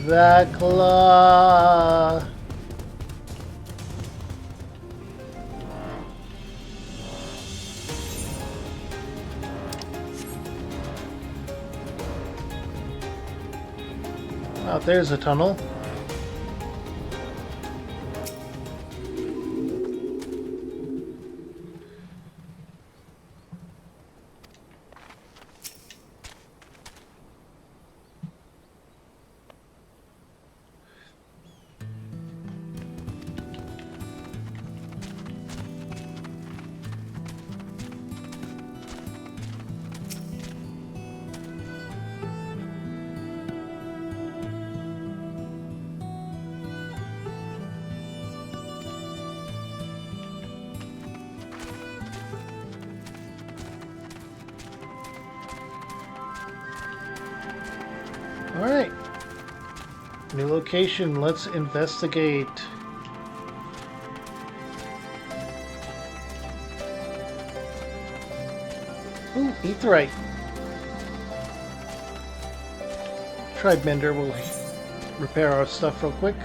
That claw. Oh, there's a tunnel. Alright. New location, let's investigate. Ooh, Aetheryte. Tribe Mender will repair our stuff real quick.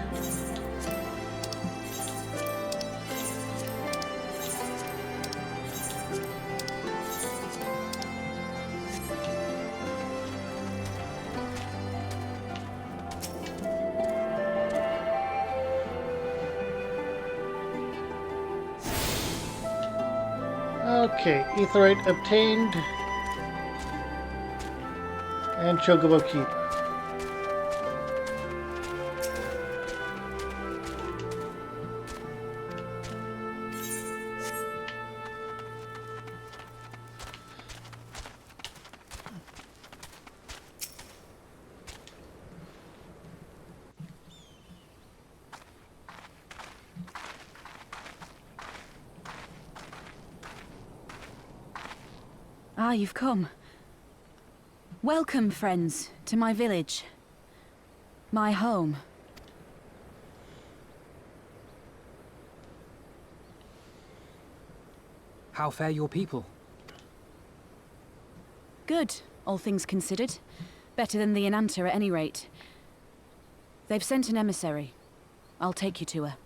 Okay, Aetheryte obtained. And Chocobo Keep. Ah, you've come. Welcome, friends, to my village. My home. How fare your people? Good, all things considered. Better than the Enanta at any rate. They've sent an emissary. I'll take you to her.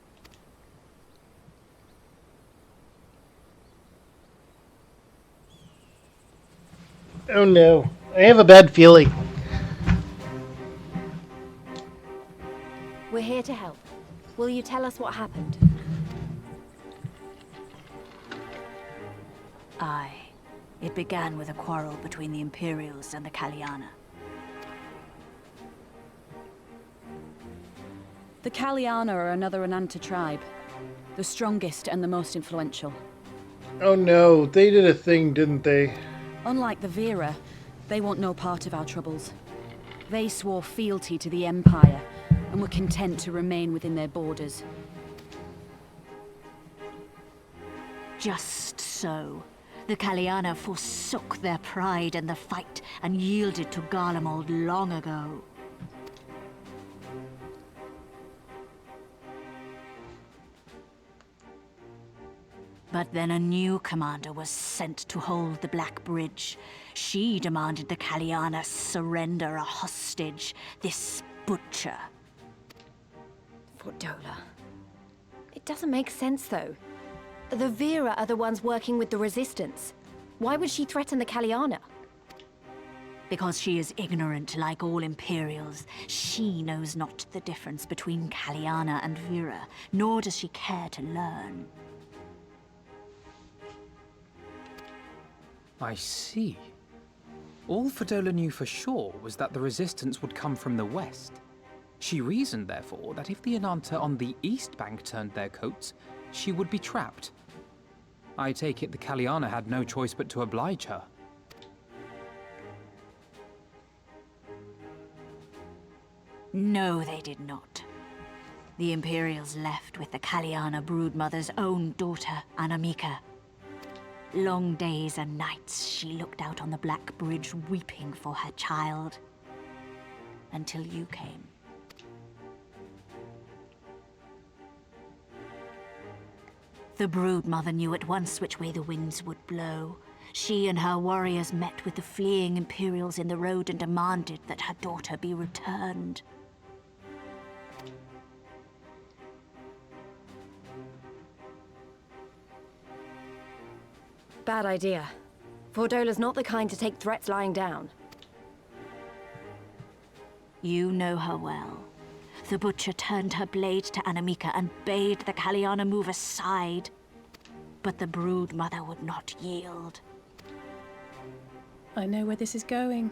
Oh no, I have a bad feeling. We're here to help. Will you tell us what happened? Aye. It began with a quarrel between the Imperials and the Kaliana. The Kaliana are another Enanta tribe. The strongest and the most influential. Oh no, they did a thing, didn't they? Unlike the Vera, they want no part of our troubles. They swore fealty to the Empire, and were content to remain within their borders. Just so. The Kaliana forsook their pride in the fight and yielded to Garlemald long ago. But then a new commander was sent to hold the Black Bridge. She demanded the Kaliana surrender a hostage, this butcher. Fordola. It doesn't make sense, though. The Vera are the ones working with the Resistance. Why would she threaten the Kaliana? Because she is ignorant like all Imperials. She knows not the difference between Kaliana and Vera, nor does she care to learn. I see. All Fordola knew for sure was that the resistance would come from the west. She reasoned, therefore, that if the Enanta on the east bank turned their coats, she would be trapped. I take it the Kaliana had no choice but to oblige her. No, they did not. The Imperials left with the Kaliana broodmother's own daughter, Anamika. Long days and nights she looked out on the Black Bridge weeping for her child. Until you came. The broodmother knew at once which way the winds would blow. She and her warriors met with the fleeing Imperials in the road and demanded that her daughter be returned. Bad idea. Fordola's not the kind to take threats lying down. You know her well. The Butcher turned her blade to Anamika and bade the Kaliana move aside. But the Brood Mother would not yield. I know where this is going.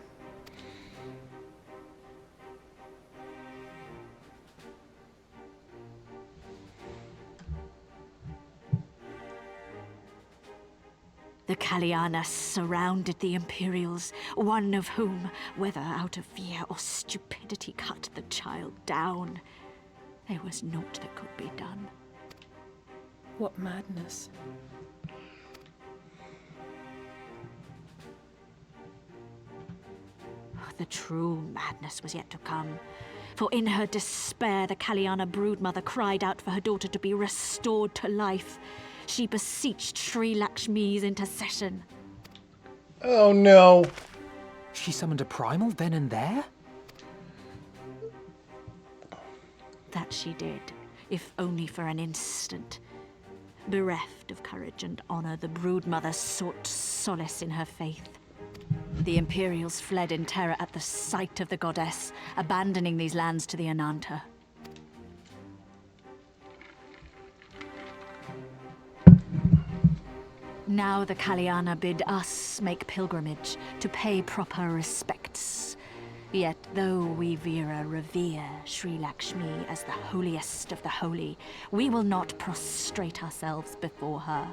The Kaliana surrounded the Imperials, one of whom, whether out of fear or stupidity, cut the child down. There was naught that could be done. What madness. The true madness was yet to come. For in her despair, the Kaliana broodmother cried out for her daughter to be restored to life. She beseeched Sri Lakshmi's intercession. Oh no. She summoned a primal then and there? That she did, if only for an instant. Bereft of courage and honor, the broodmother sought solace in her faith. The Imperials fled in terror at the sight of the goddess, abandoning these lands to the Ananta. Now the Kaliana bid us make pilgrimage to pay proper respects. Yet though we Veera revere Sri Lakshmi as the holiest of the holy, we will not prostrate ourselves before her.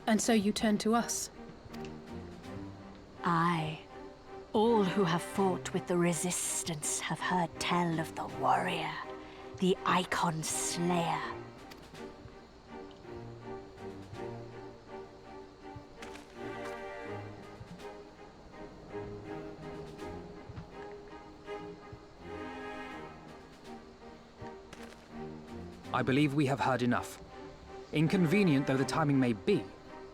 And so you turn to us? Aye. All who have fought with the Resistance have heard tell of the warrior, the Icon Slayer. I believe we have heard enough. Inconvenient though the timing may be,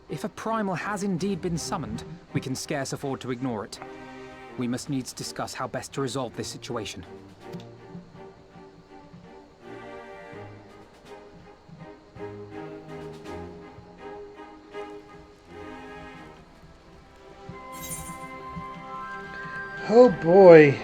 if a primal has indeed been summoned, we can scarce afford to ignore it. We must needs discuss how best to resolve this situation. Oh boy.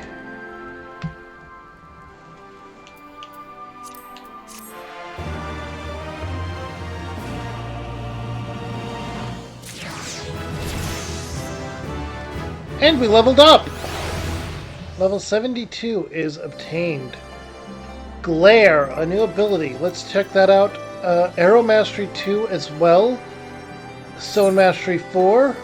And we leveled up! Level 72 is obtained. Glare, a new ability. Let's check that out. Arrow Mastery 2 as well. Stone Mastery 4.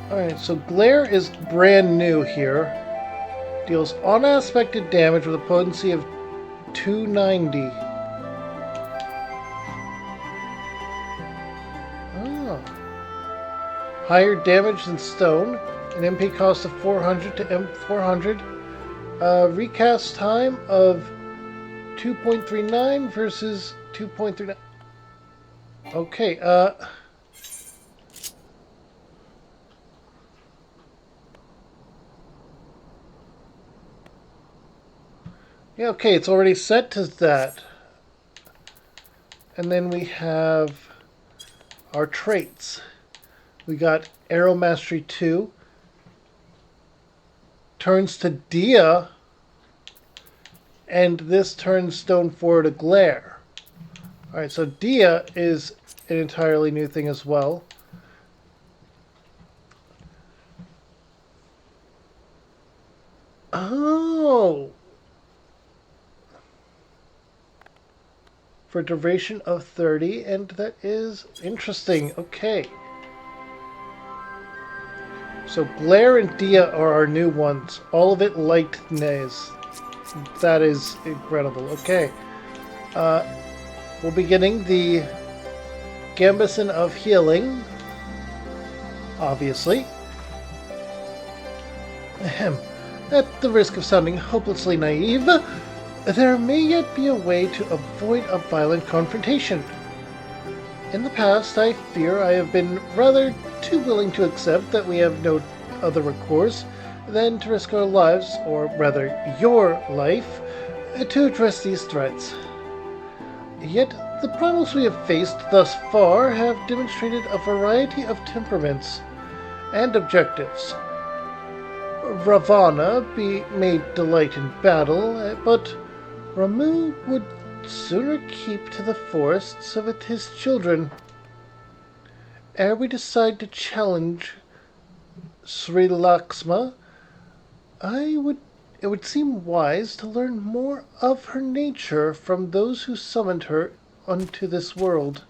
Alright, so Glare is brand new here. Deals unaspected damage with a potency of 290. Higher damage than stone, an MP cost of 400 to M400, recast time of 2.39 versus 2.39. Okay, yeah, okay, it's already set to that. And then we have our traits. We got Arrow Mastery 2. Turns to Dia. And this turns Stone 4 to Glare. Alright, so Dia is an entirely new thing as well. Oh! For duration of 30, and that is interesting. Okay. So Glare and Dia are our new ones. All of it lightness. That is incredible. Okay. We'll be getting the Gambeson of Healing. Obviously. Ahem. At the risk of sounding hopelessly naive, there may yet be a way to avoid a violent confrontation. In the past, I fear I have been rather too willing to accept that we have no other recourse than to risk our lives, or rather your life, to address these threats. Yet, the primals we have faced thus far have demonstrated a variety of temperaments. and objectives. Ravana may delight in battle, but Ramu would sooner keep to the forests with his children. Ere we decide to challenge Sri Laxma, it would seem wise to learn more of her nature from those who summoned her unto this world.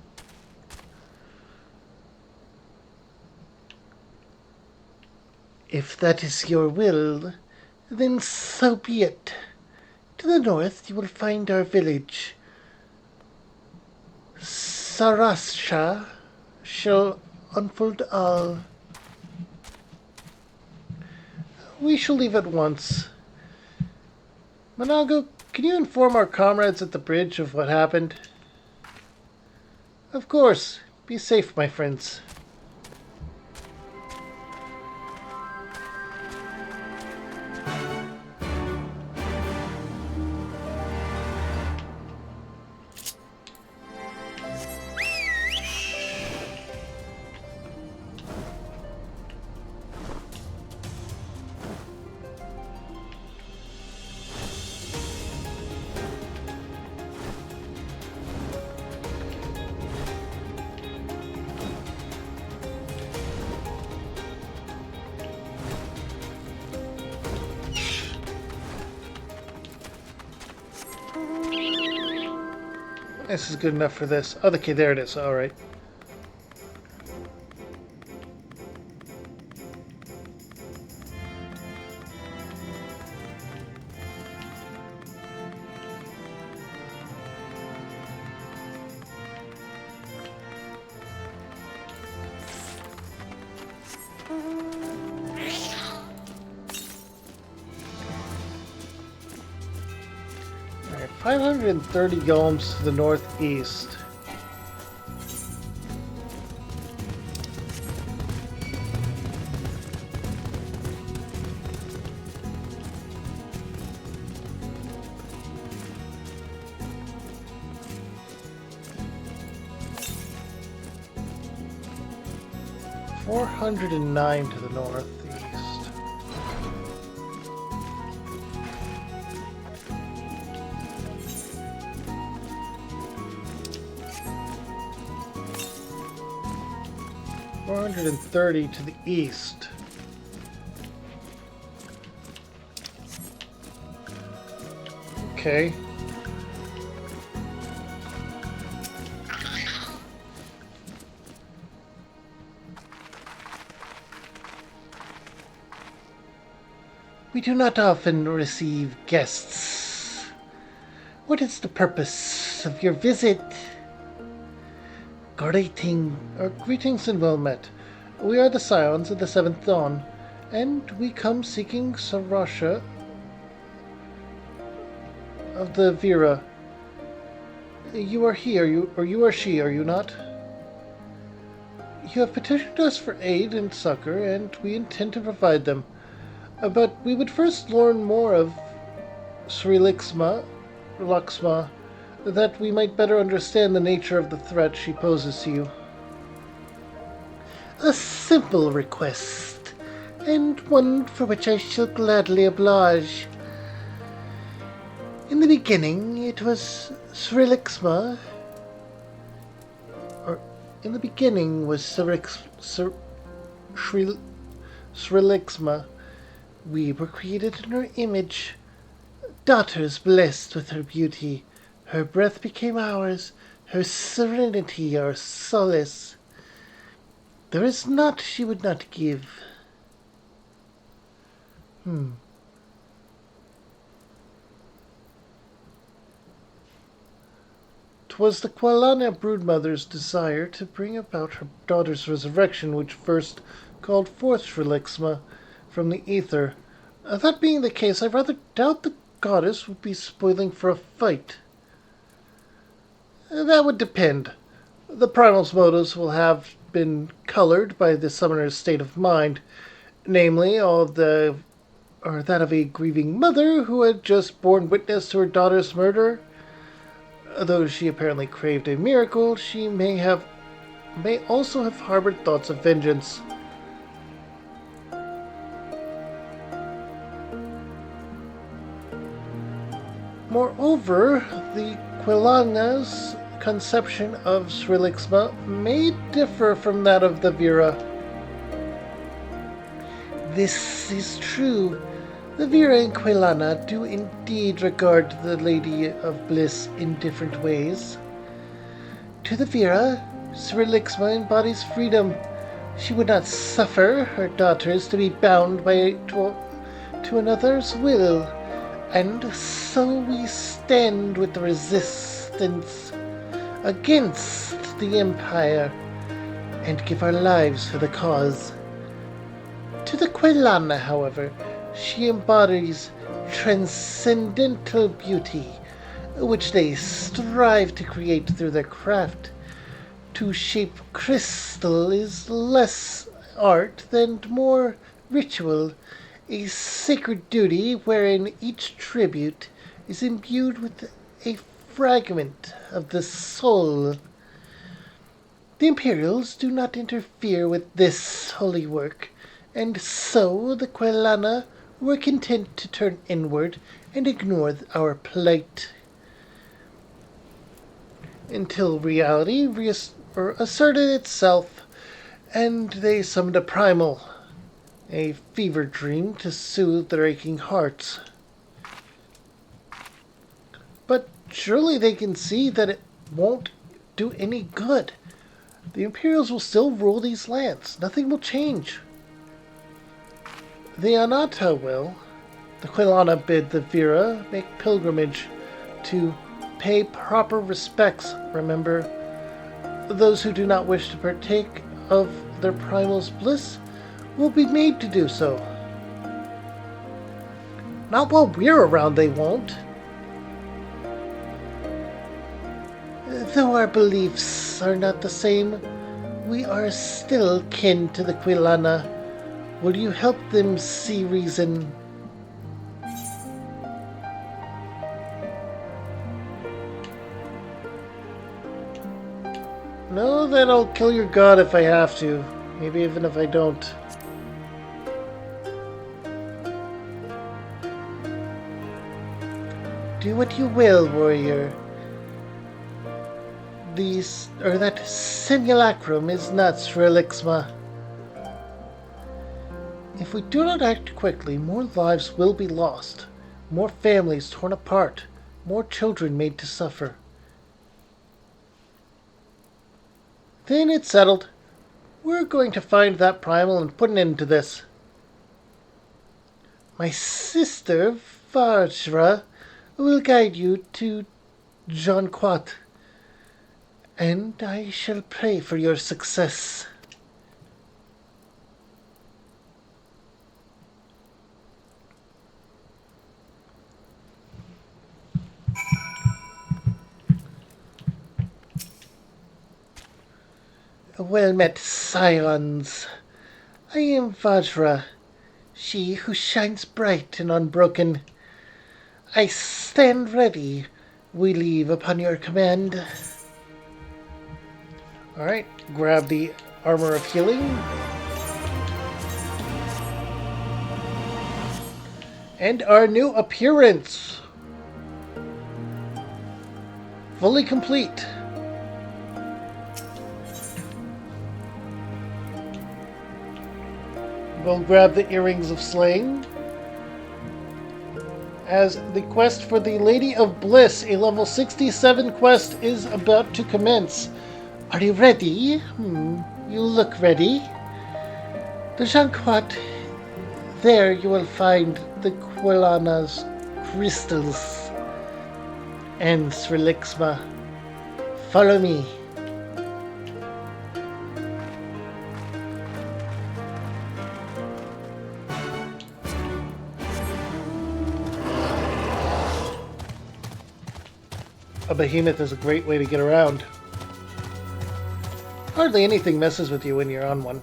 If that is your will, then so be it. To the north you will find our village. Sarasha shall unfold all. We shall leave at once. Manago, can you inform our comrades at the bridge of what happened? Of course. Be safe, my friends. This is good enough for this. Oh, okay, there it is. All right. Alright, 530 golems to the northeast. $409 to the northeast. $430 to the east. Okay. We do not often receive guests. What is the purpose of your visit? Greetings and well met. We are the Scions of the Seventh Dawn, and we come seeking Sarasha of the Vera. You are he, or you are she, are you not? You have petitioned us for aid and succor, and we intend to provide them. But we would first learn more of Sri Laxma, that we might better understand the nature of the threat she poses to you. A simple request, and one for which I shall gladly oblige. In the beginning, it was Sri Laxma, Sri Laxma. We were created in her image, daughters blessed with her beauty. Her breath became ours, her serenity our solace. There is naught she would not give. 'Twas the Qualana broodmother's desire to bring about her daughter's resurrection which first called forth Sri Laxma from the ether. That being the case, I rather doubt the goddess would be spoiling for a fight. That would depend. The primal's motives will have been colored by the summoner's state of mind, namely, that of a grieving mother who had just borne witness to her daughter's murder. Though she apparently craved a miracle, she may also have harbored thoughts of vengeance. Moreover, the Quelana's conception of Srilixma may differ from that of the Vera. This is true. The Vera and Quelana do indeed regard the Lady of Bliss in different ways. To the Vera, Srilixma embodies freedom. She would not suffer her daughters to be bound to another's will, and so we stand with the resistance against the Empire and give our lives for the cause. To the Quelana, however, she embodies transcendental beauty, which they strive to create through their craft. To shape crystal is less art than more ritual, a sacred duty wherein each tribute is imbued with a fragment of the soul. The Imperials do not interfere with this holy work, and so the Quelana were content to turn inward and ignore our plight. Until reality asserted itself, and they summoned a primal, a fever dream to soothe their aching hearts. But surely they can see that it won't do any good. The Imperials will still rule these lands. Nothing will change. The Anata will. The Quelana bid the Vera make pilgrimage to pay proper respects. Remember, those who do not wish to partake of their primal's bliss will be made to do so. Not while we're around, they won't. Though our beliefs are not the same, we are still kin to the Quelana. Will you help them see reason? No, then I'll kill your god if I have to. Maybe even if I don't. Do what you will, warrior. That simulacrum is not Srilixma. If we do not act quickly, more lives will be lost, more families torn apart, more children made to suffer. Then it's settled. We're going to find that primal and put an end to this. My sister, Vajra, will guide you to Jonquat, and I shall pray for your success. Well met, scions. I am Vajra, she who shines bright and unbroken. I stand ready. We leave upon your command. Alright, grab the Armor of Healing. And our new appearance. Fully complete. We'll grab the Earrings of Slaying. As the quest for the Lady of Bliss, a level 67 quest, is about to commence. Are you ready? You look ready. The Jonquat. There you will find the Quelana's crystals. And Srilixma. Follow me. A behemoth is a great way to get around. Hardly anything messes with you when you're on one.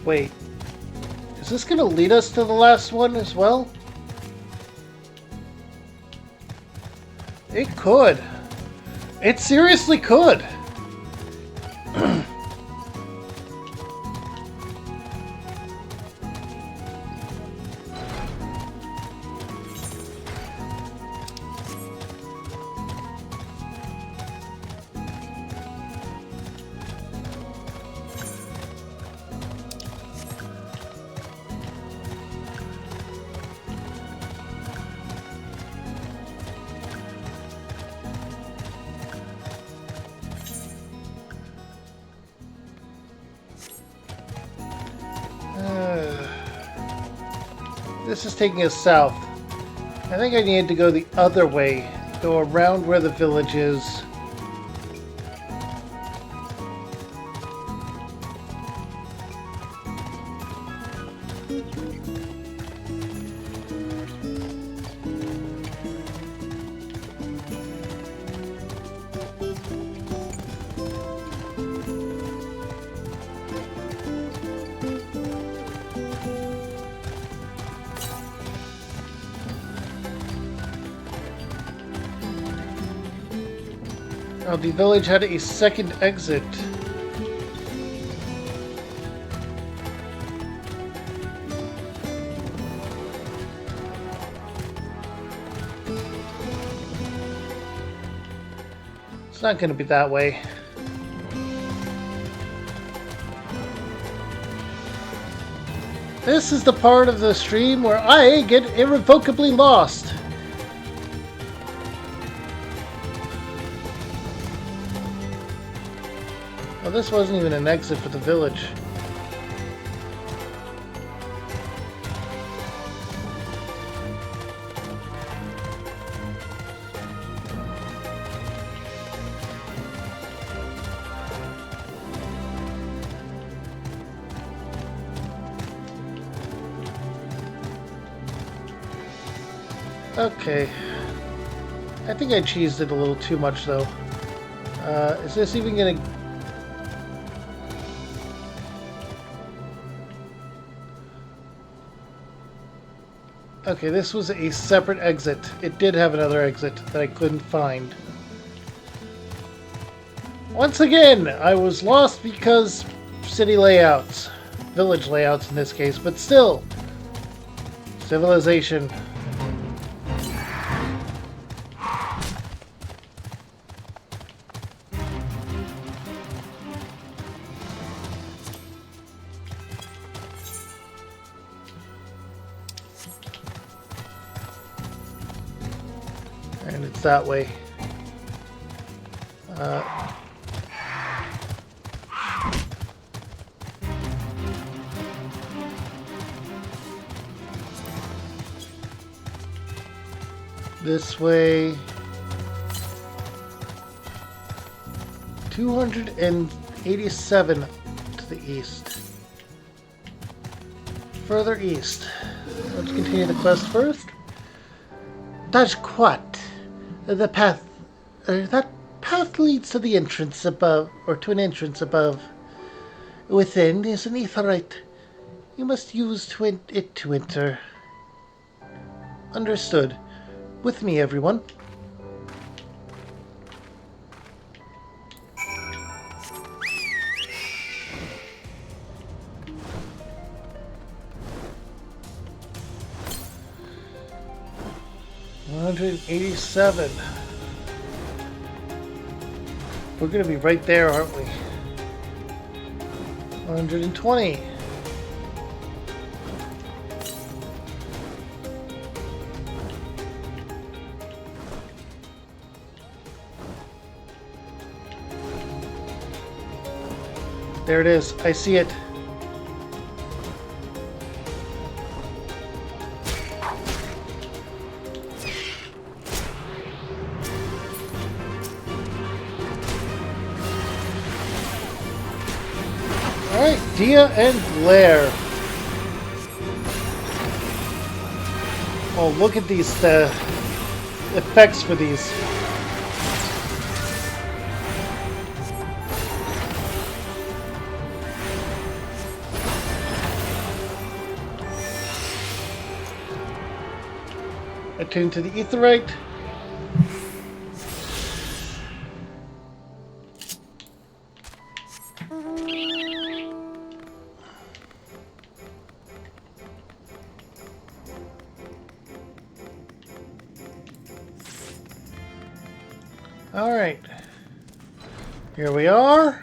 Wait, is this going to lead us to the last one as well? It could. It seriously could. this is taking us south. I think I need to go the other way. Go around where the village is. Oh, the village had a second exit. It's not going to be that way. This is the part of the stream where I get irrevocably lost. Well, this wasn't even an exit for the village. Okay. I think I cheesed it a little too much, though. Is this even gonna... Okay, this was a separate exit. It did have another exit that I couldn't find. Once again, I was lost because city layouts. Village layouts in this case, but still. Civilization. And it's that way. This way. 287 to the east. Further east. Let's continue the quest first. Dajquat. The path, that path leads to the entrance above, or to an entrance above. Within is an aetheryte. You must use it to enter. Understood. With me, everyone. $187. We're gonna be right there, aren't we? 120. There it is. I see it. Alright, Dia and Blair. Oh, look at these effects for these. Attune to the aetheryte. All right, here we are.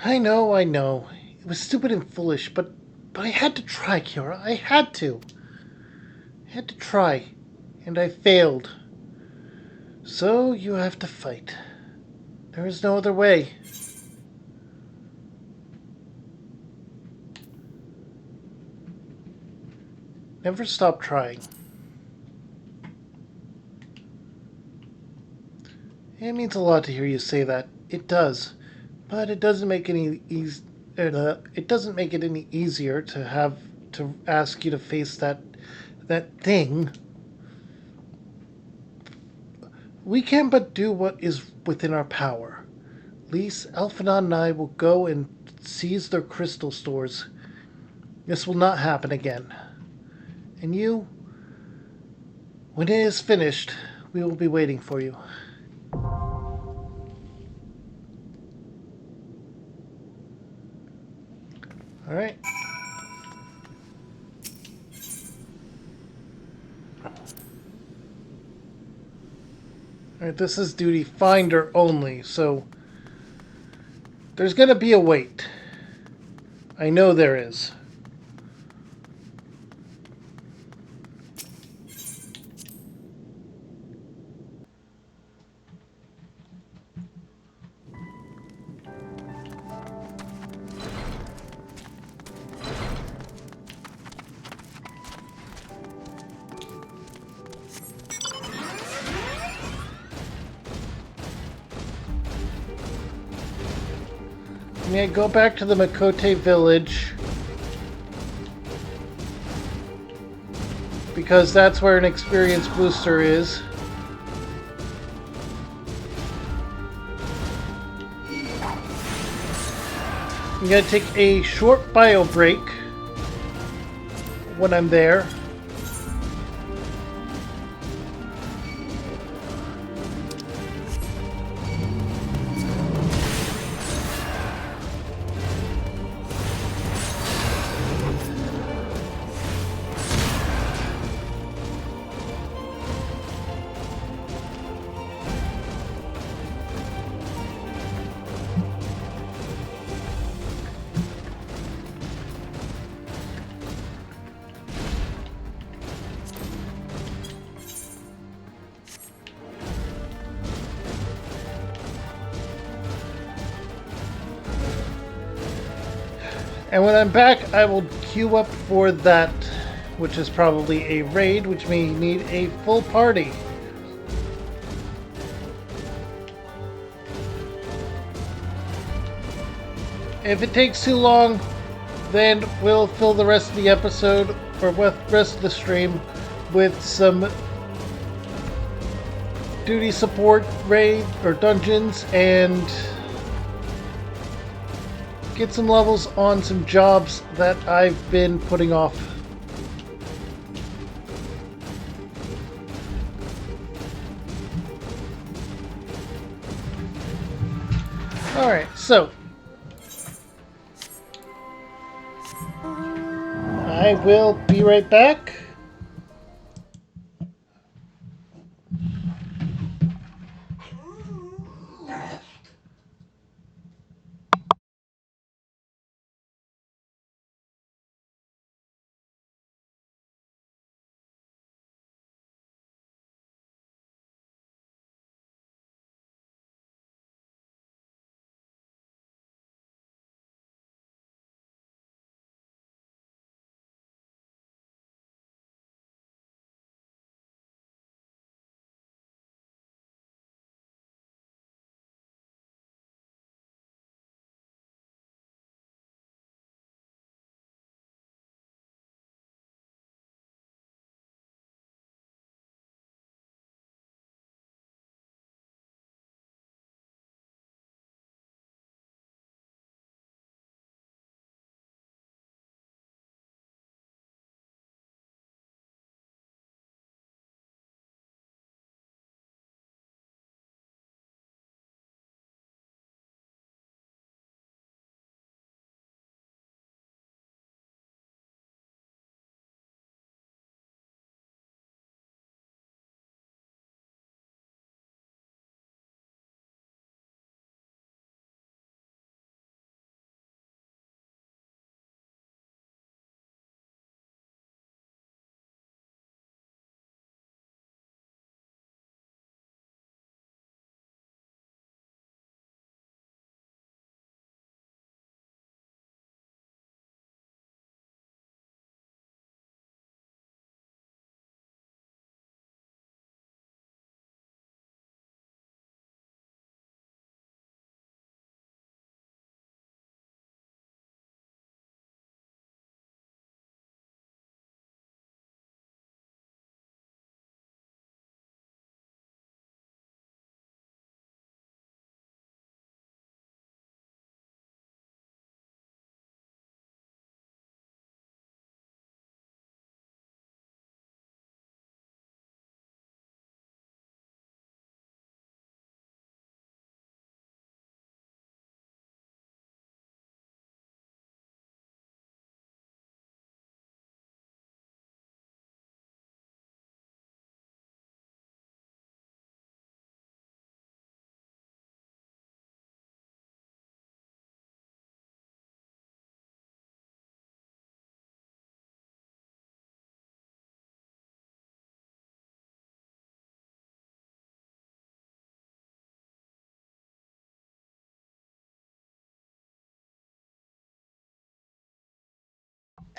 I know, I know. It was stupid and foolish, but I had to try, Kiara. I had to. I had to try. And I failed. So you have to fight. There is no other way. Never stop trying. It means a lot to hear you say that. It does. But it doesn't make it doesn't make it any easier to have to ask you to face that thing. We can but do what is within our power. Lise, Alphanon, and I will go and seize their crystal stores. This will not happen again. And you, when it is finished, we will be waiting for you. Alright. Alright, this is duty finder only, so there's gonna be a wait. I know there is. May I go back to the Makote village? Because that's where an experience booster is. I'm gonna take a short bio break when I'm there. And when I'm back, I will queue up for that, which is probably a raid, which may need a full party. If it takes too long, then we'll fill the rest of the episode, or with rest of the stream, with some duty support raid or dungeons, and get some levels on some jobs that I've been putting off. Alright, so I will be right back.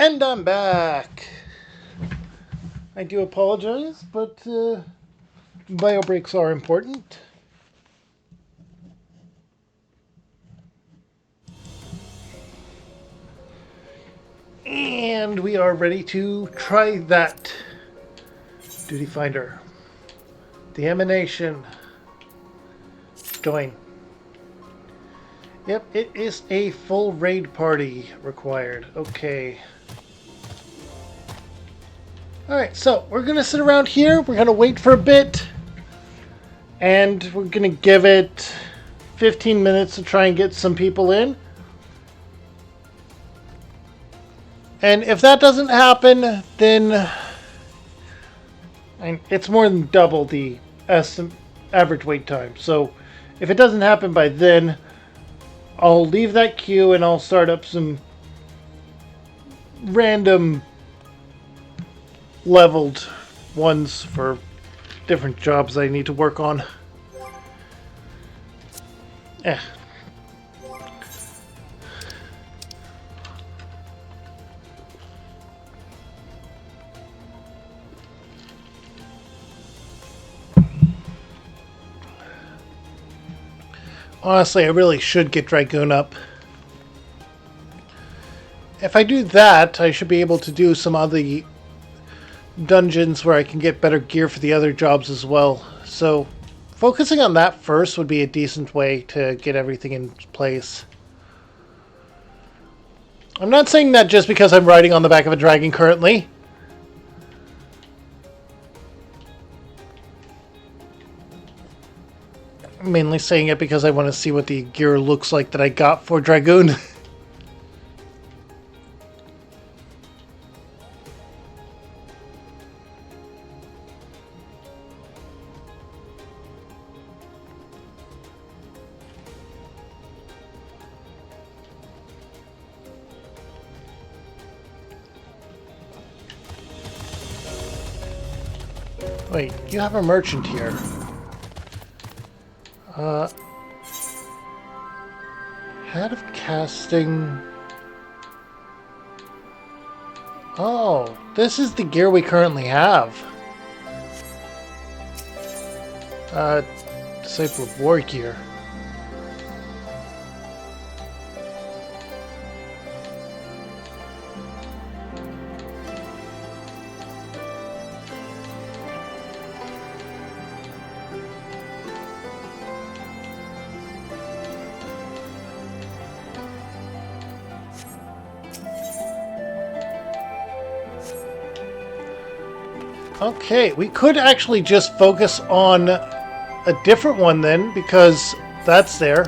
And I'm back. I do apologize, but bio breaks are important. And we are ready to try that duty finder. The emanation. Join. Yep, it is a full raid party required. Okay. Alright, so we're going to sit around here. We're going to wait for a bit. And we're going to give it 15 minutes to try and get some people in. And if that doesn't happen, then it's more than double the average wait time. So if it doesn't happen by then, I'll leave that queue and I'll start up some random leveled ones for different jobs I need to work on. Honestly, I really should get Dragoon up. If I do that, I should be able to do some other dungeons where I can get better gear for the other jobs as well. So, focusing on that first would be a decent way to get everything in place. I'm not saying that just because I'm riding on the back of a dragon currently. I'm mainly saying it because I want to see what the gear looks like that I got for Dragoon. Wait, you have a merchant here. Head of casting. Oh, this is the gear we currently have. Disciple of War gear. Okay, we could actually just focus on a different one then, because that's there.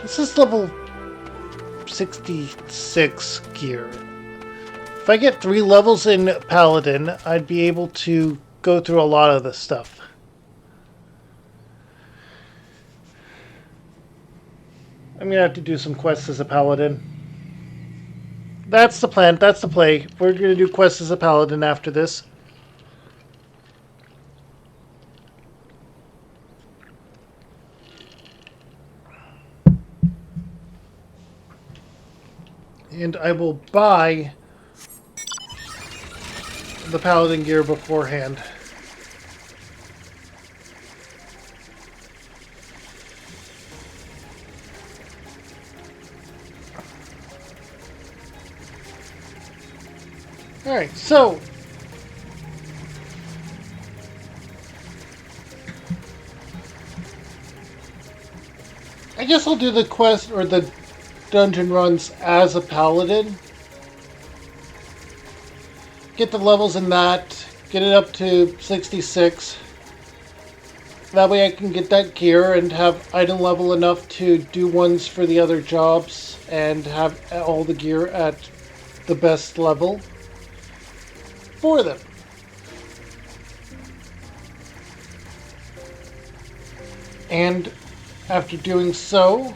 This is level 66 gear. If I get 3 levels in Paladin, I'd be able to go through a lot of this stuff. I'm gonna have to do some quests as a Paladin. That's the plan. That's the play. We're going to do quests as a Paladin after this. And I will buy the Paladin gear beforehand. Alright, so I guess I'll do the quest or the dungeon runs as a Paladin. Get the levels in that, get it up to 66. That way I can get that gear and have item level enough to do ones for the other jobs and have all the gear at the best level for them. And after doing so,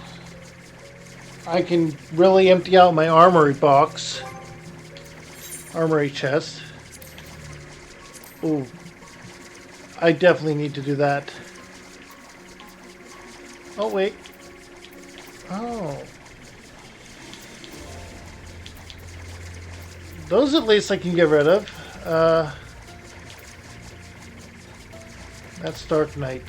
I can really empty out my armory box. Armory chest. Ooh. I definitely need to do that. Oh, wait. Oh. Those at least I can get rid of. That's Dark Knight.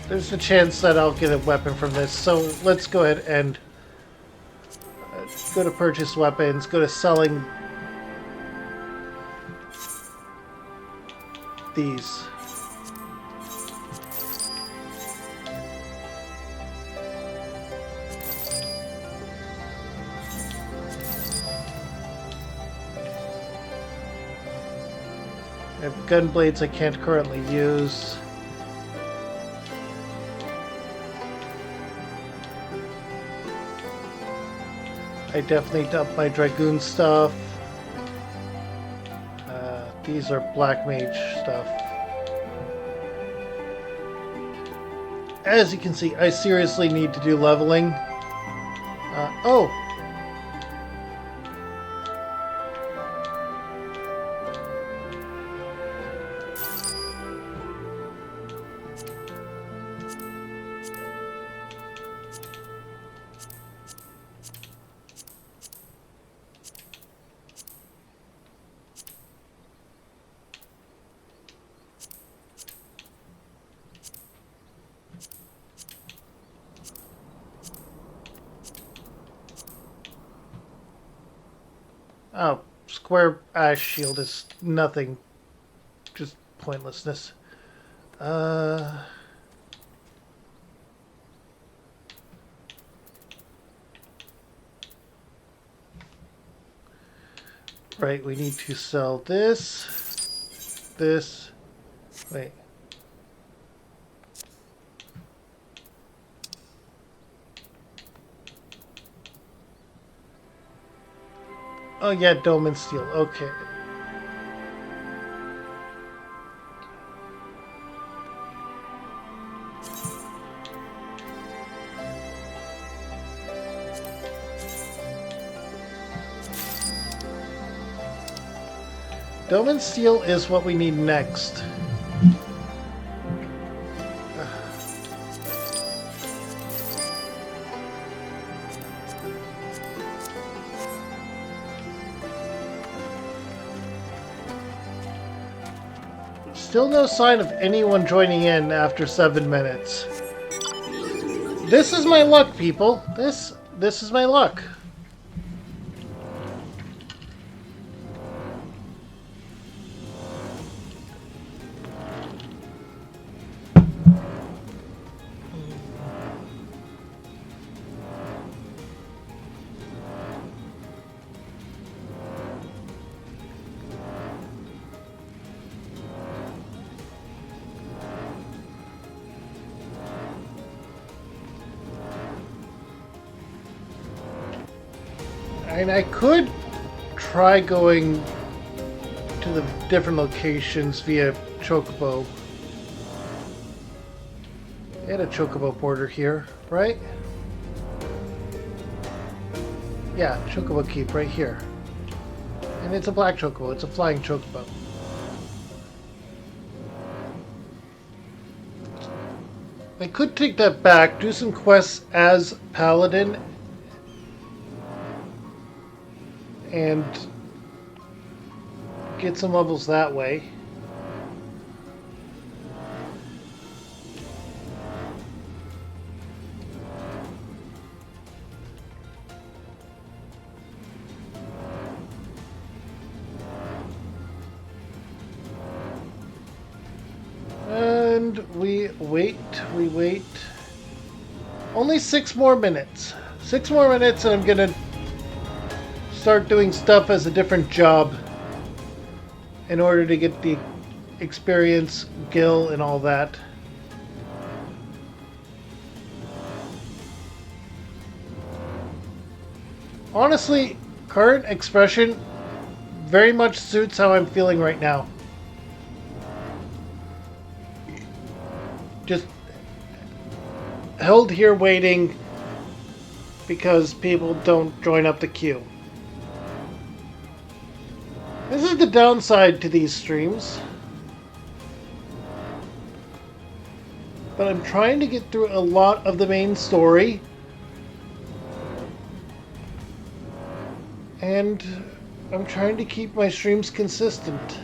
There's a chance that I'll get a weapon from this, so let's go ahead and go to purchase weapons, go to selling these. I have gun blades I can't currently use. I definitely dumped my Dragoon stuff. These are Black Mage stuff. As you can see, I seriously need to do leveling. Oh! Oh, square ash shield is nothing. Just pointlessness. Right, we need to sell this. This. Wait. Oh yeah, Dome and Steel. Okay. Dome and Steel is what we need next. Still no sign of anyone joining in after 7 minutes. This is my luck, people. This is my luck. And I could try going to the different locations via Chocobo. They had a Chocobo border here, right? Yeah, Chocobo Keep right here. And it's a black Chocobo, it's a flying Chocobo. I could take that back, do some quests as Paladin, and get some levels that way. And we wait. Only 6 more minutes. 6 more minutes and I'm gonna start doing stuff as a different job in order to get the experience, gil, and all that. Honestly, current expression very much suits how I'm feeling right now. Just held here waiting because people don't join up the queue. This is the downside to these streams. But I'm trying to get through a lot of the main story. And I'm trying to keep my streams consistent.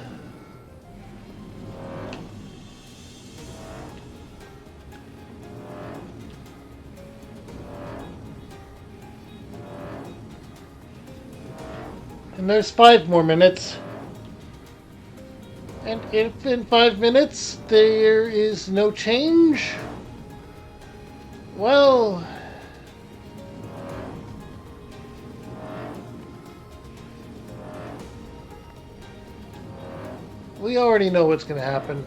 And there's 5 more minutes. And if in 5 minutes there is no change, well, we already know what's going to happen.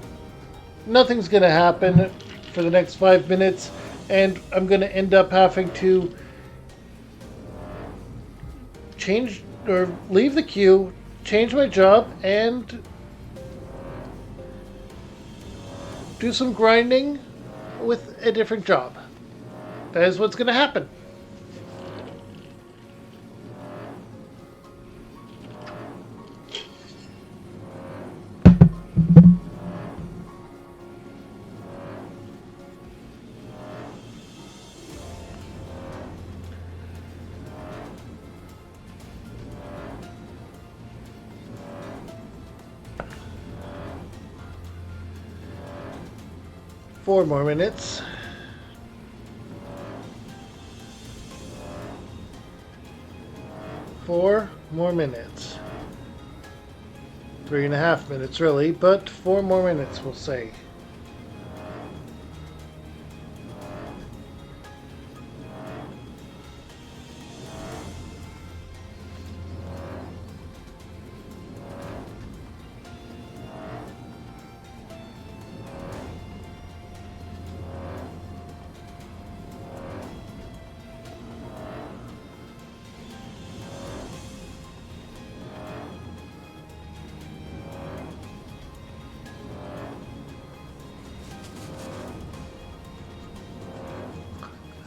Nothing's going to happen for the next 5 minutes, and I'm going to end up having to change or leave the queue, change my job, and do some grinding with a different job. That is what's going to happen. Four more minutes. 4 more minutes. 3.5 minutes really, but 4 more minutes we'll say.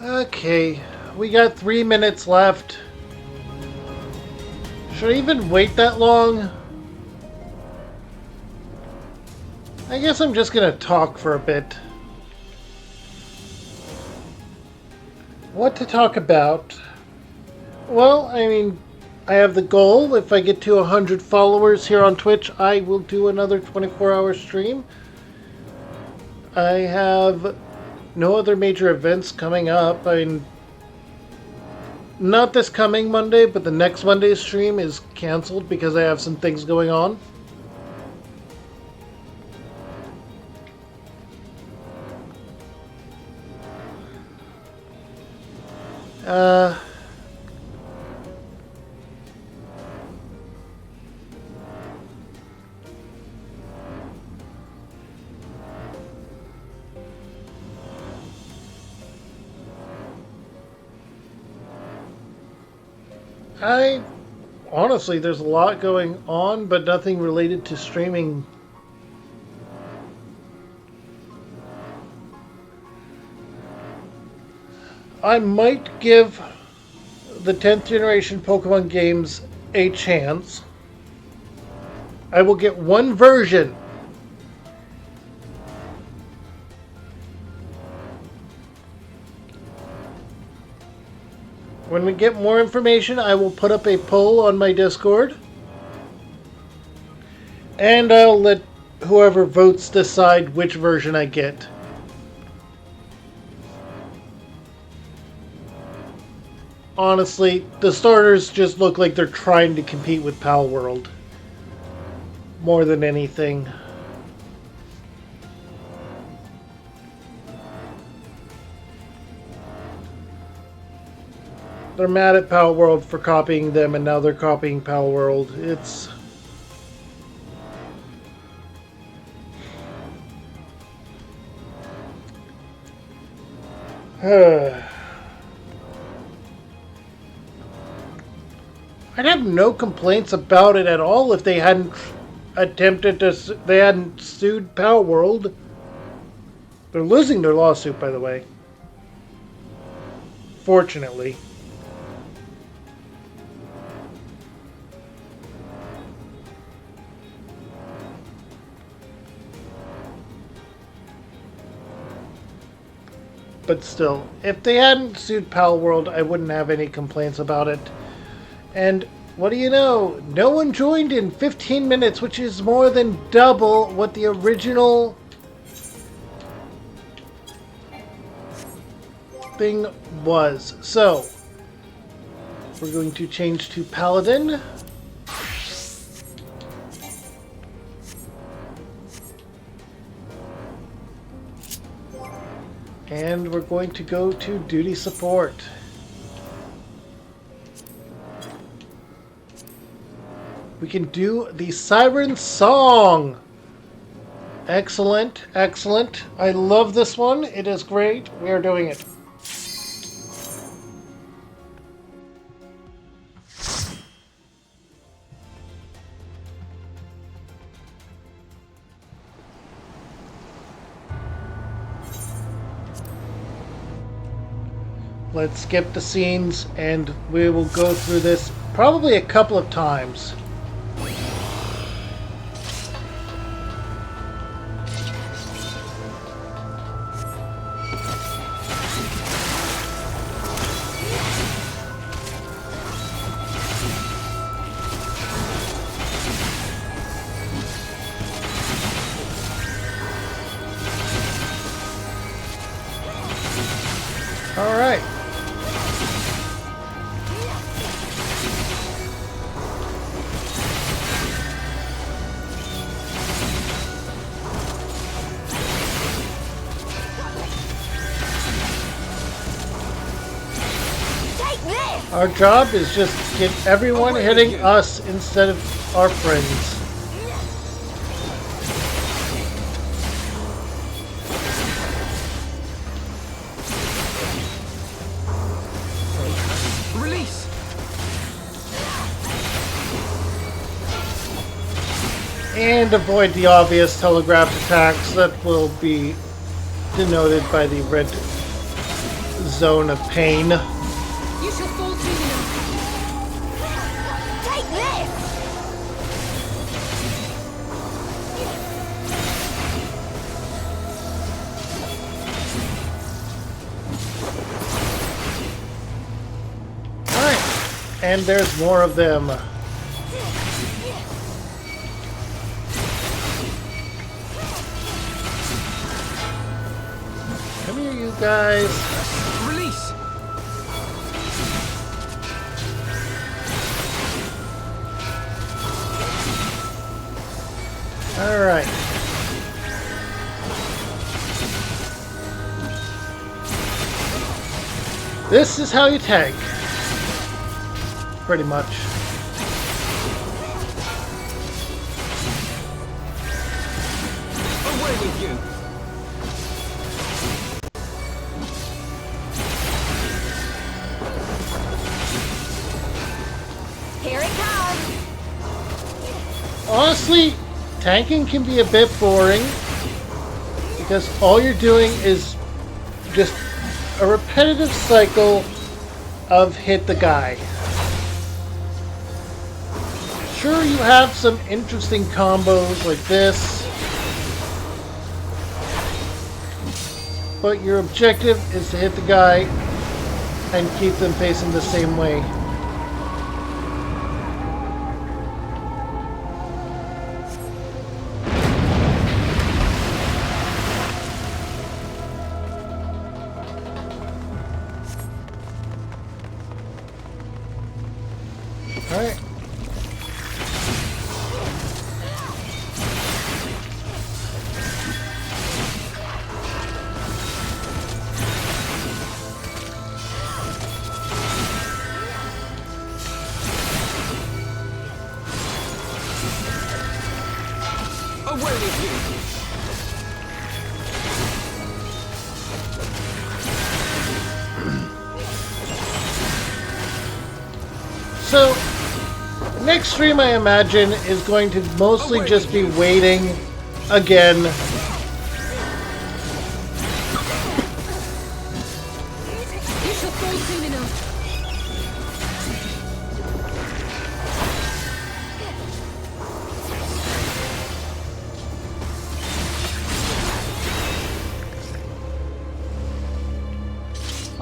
Okay, we got 3 minutes left. Should I even wait that long? I guess I'm just gonna talk for a bit. What to talk about? Well, I mean, I have the goal. If I get to 100 followers here on Twitch, I will do another 24-hour stream. I have no other major events coming up. I mean, not this coming Monday, but the next Monday's stream is canceled because I have some things going on. Honestly, there's a lot going on, but nothing related to streaming. I might give the 10th generation Pokemon games a chance. I will get one version. When we get more information, I will put up a poll on my Discord. And I'll let whoever votes decide which version I get. Honestly, the starters just look like they're trying to compete with Pal World. More than anything. They're mad at Pal World for copying them, and now they're copying Pal World. It's... I'd have no complaints about it at all if they hadn't attempted to... They hadn't sued Pal World. They're losing their lawsuit, by the way. unfortunately. But still, if they hadn't sued Palworld, I wouldn't have any complaints about it. And what do you know? No one joined in 15 minutes, which is more than double what the original thing was. So, we're going to change to Paladin. And we're going to go to duty support. We can do the Siren Song. Excellent, excellent. I love this one. It is great. We are doing it. Let's skip the scenes and we will go through this probably a couple of times. All right. Our job is just get everyone hitting us instead of our friends. Release! And avoid the obvious telegraphed attacks that will be denoted by the red zone of pain. You shall fall to them. Take this! Alright, and there's more of them. Come here, you guys. Release! Alright. This is how you tank. Pretty much. Away with you! Here it comes! Honestly, tanking can be a bit boring because all you're doing is just a repetitive cycle of hit the guy. Sure, you have some interesting combos like this, but your objective is to hit the guy and keep them facing the same way. Alright. Away with you! So, next stream I imagine is going to mostly just be waiting again. You shall fall to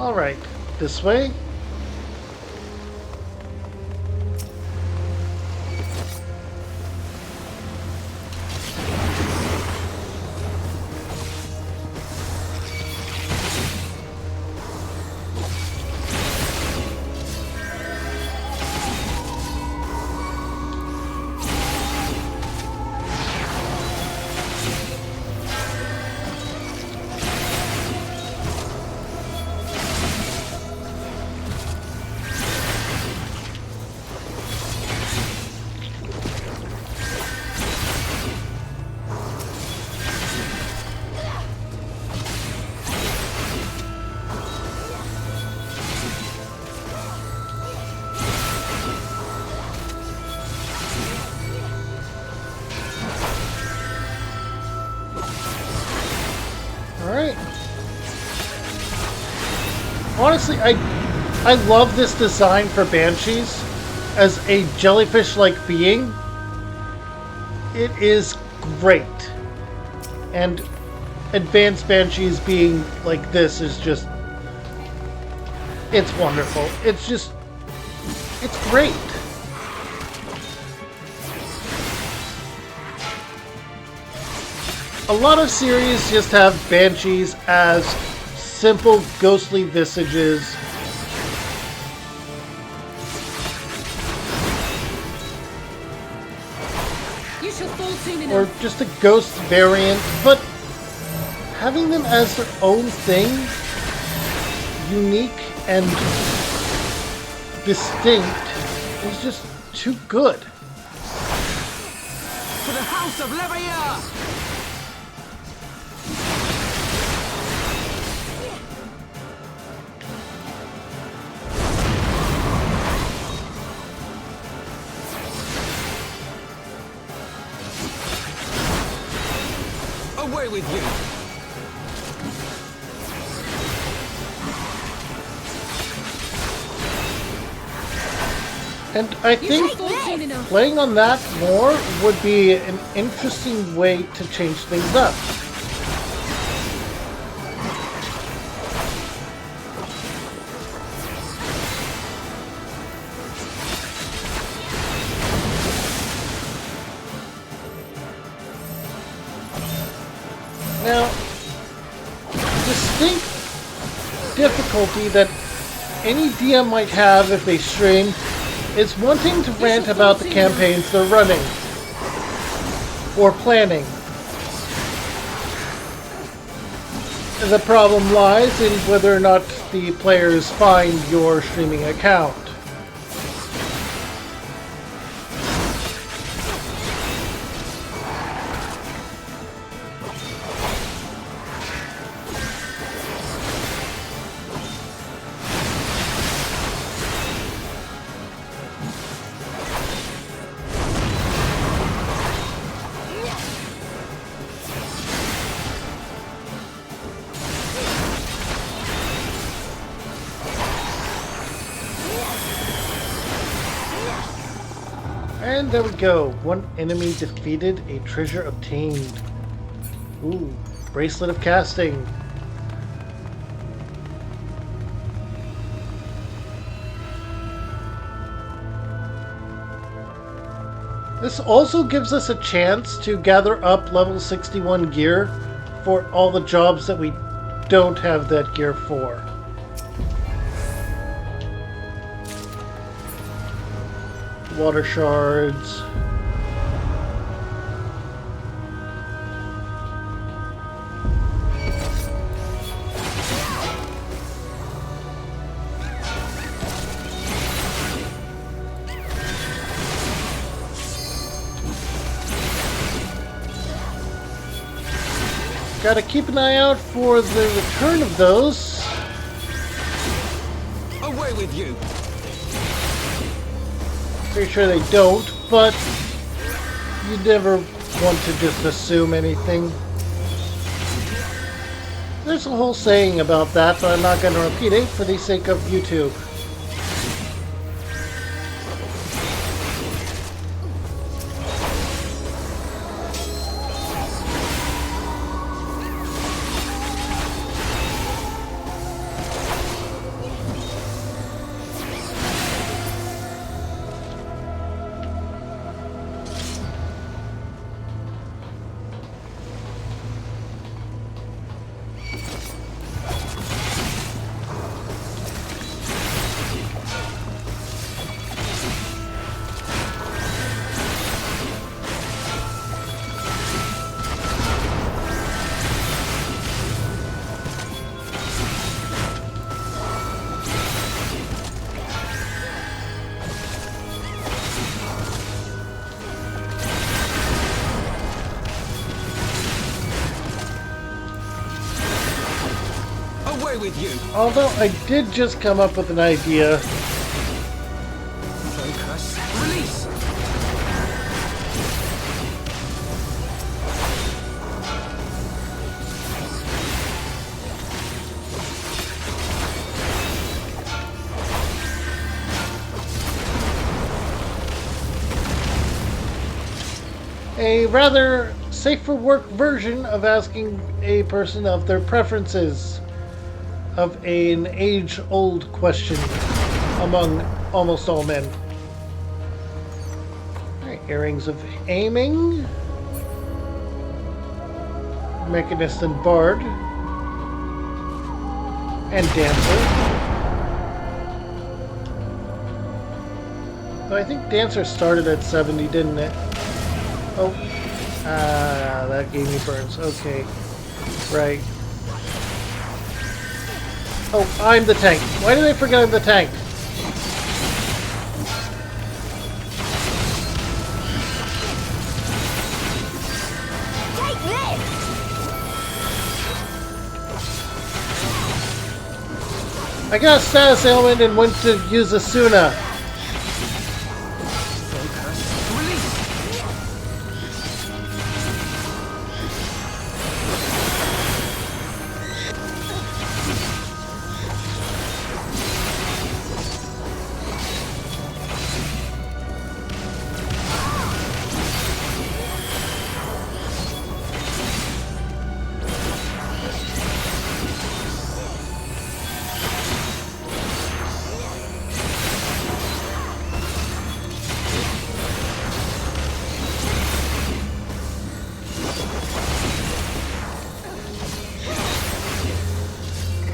Alright, this way. Alright. Honestly, I love this design for Banshees as a jellyfish-like being. It is great. And advanced Banshees being like this is just... it's wonderful. It's just... it's great. A lot of series just have Banshees as simple ghostly visages. You shall fall soon enough. Or just a ghost variant, but having them as their own thing, unique and distinct, is just too good. To the House of Leveilleur! Away with you! And I think playing on that more would be an interesting way to change things up. Now, distinct difficulty that any DM might have if they stream is wanting to rant about the campaigns they're running or planning. The problem lies in whether or not the players find your streaming account. And there we go. One enemy defeated, a treasure obtained. Ooh, bracelet of casting. This also gives us a chance to gather up level 61 gear for all the jobs that we don't have that gear for. Water shards. Gotta keep an eye out for the return of those. Away with you! Pretty sure they don't, but you never want to just assume anything. There's a whole saying about that, but I'm not going to repeat it for the sake of YouTube. with you. Although I did just come up with an idea. Focus. Release. A rather safe for work version of asking a person of their preferences, of an age-old question among almost all men. Alright, earrings of aiming, mechanist and bard, and dancer. Though I think dancer started at 70, didn't it? Oh, that gave me burns. Okay, right. Oh, I'm the tank. Why did I forget I'm the tank? Take this! I got a status ailment and went to use Asuna.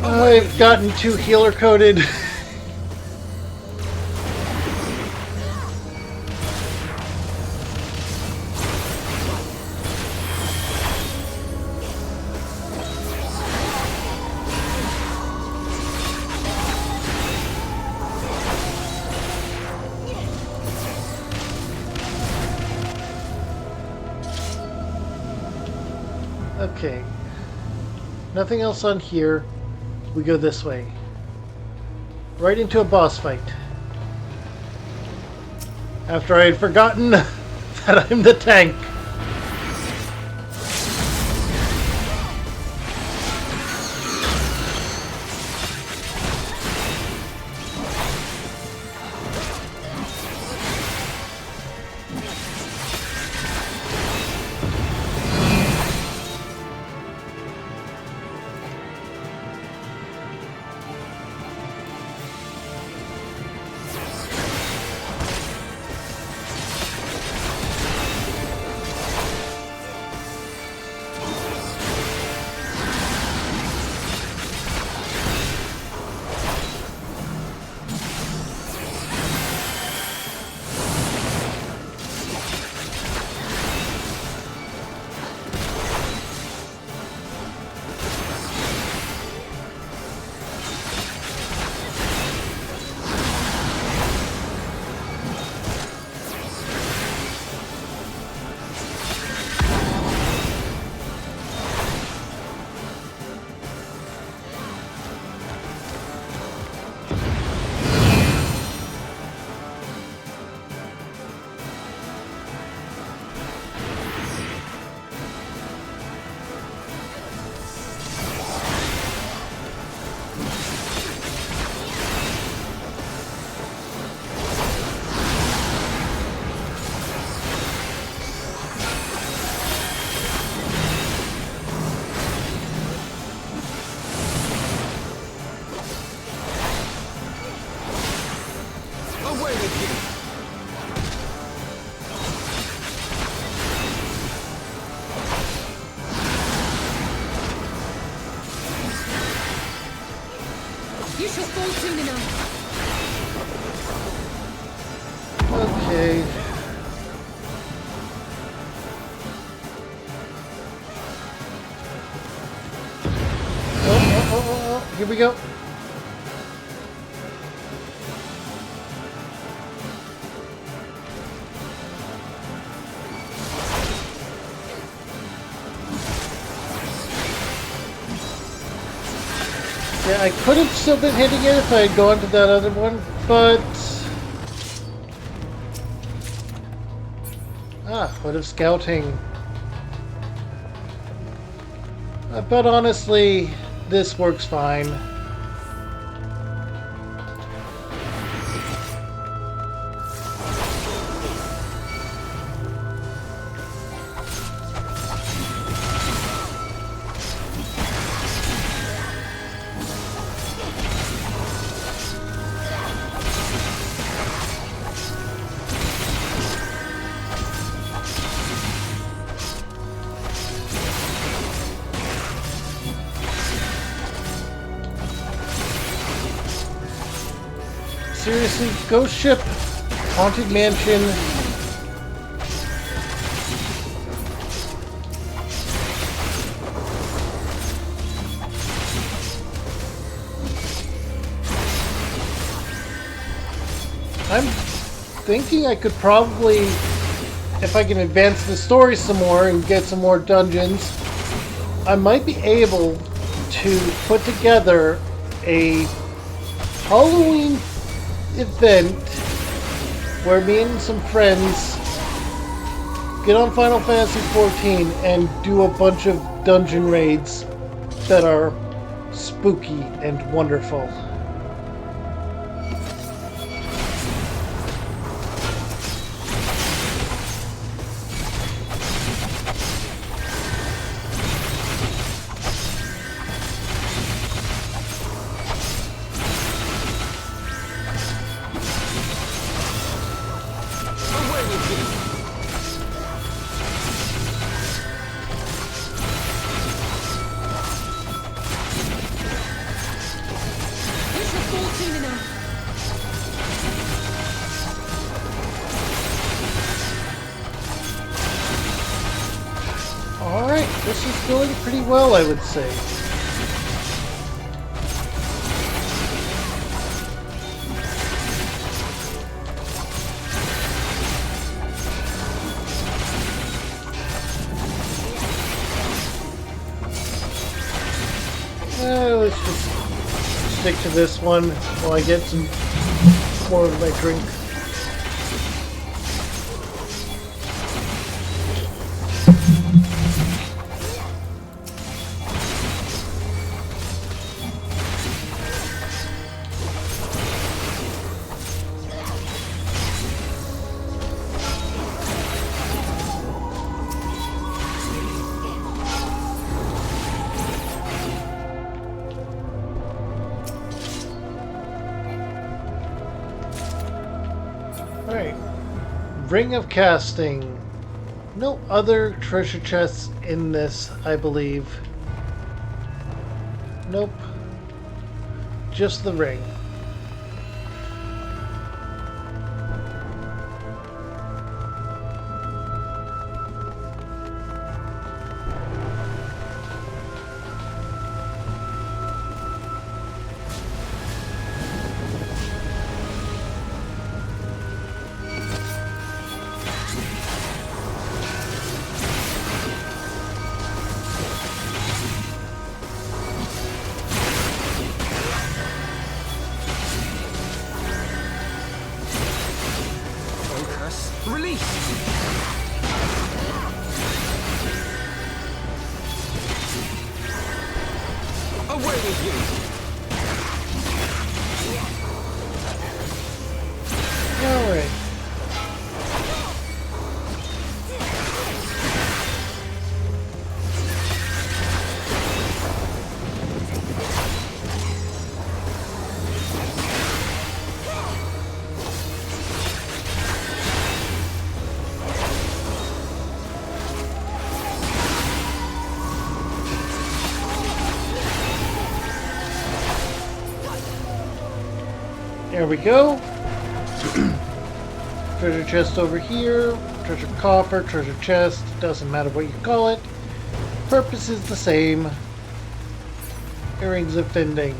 I've gotten too healer coded. Okay. Nothing else on here. We go this way. Right into a boss fight. After I had forgotten that I'm the tank. You shall fall soon enough. Okay. Oh, here we go. Yeah, I could have still been hitting it if I had gone to that other one, but... what if scouting? But honestly, this works fine. Seriously, ghost ship, haunted mansion. I'm thinking I could probably, if I can advance the story some more and get some more dungeons, I might be able to put together a Halloween event where me and some friends get on Final Fantasy XIV and do a bunch of dungeon raids that are spooky and wonderful. Alright, this is going pretty well, I would say. Let's just stick to this one while I get some more of my drink. Alright. Ring of Casting. No other treasure chests in this, I believe. Nope. Just the ring. There we go. Treasure chest over here, treasure coffer, treasure chest, doesn't matter what you call it. Purpose is the same. Earrings of Fending.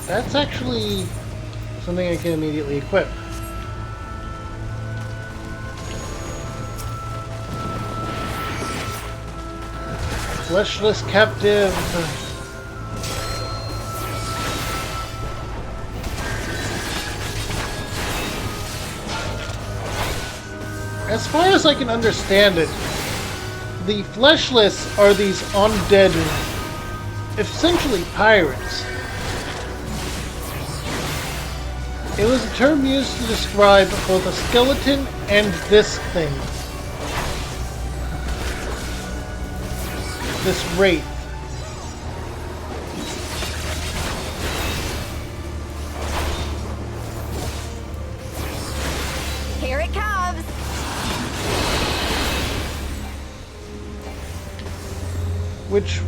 That's actually something I can immediately equip. Fleshless Captive. as far as I can understand it, the fleshless are these undead, essentially pirates. It was a term used to describe both a skeleton and this thing. This wraith. Here it comes! Which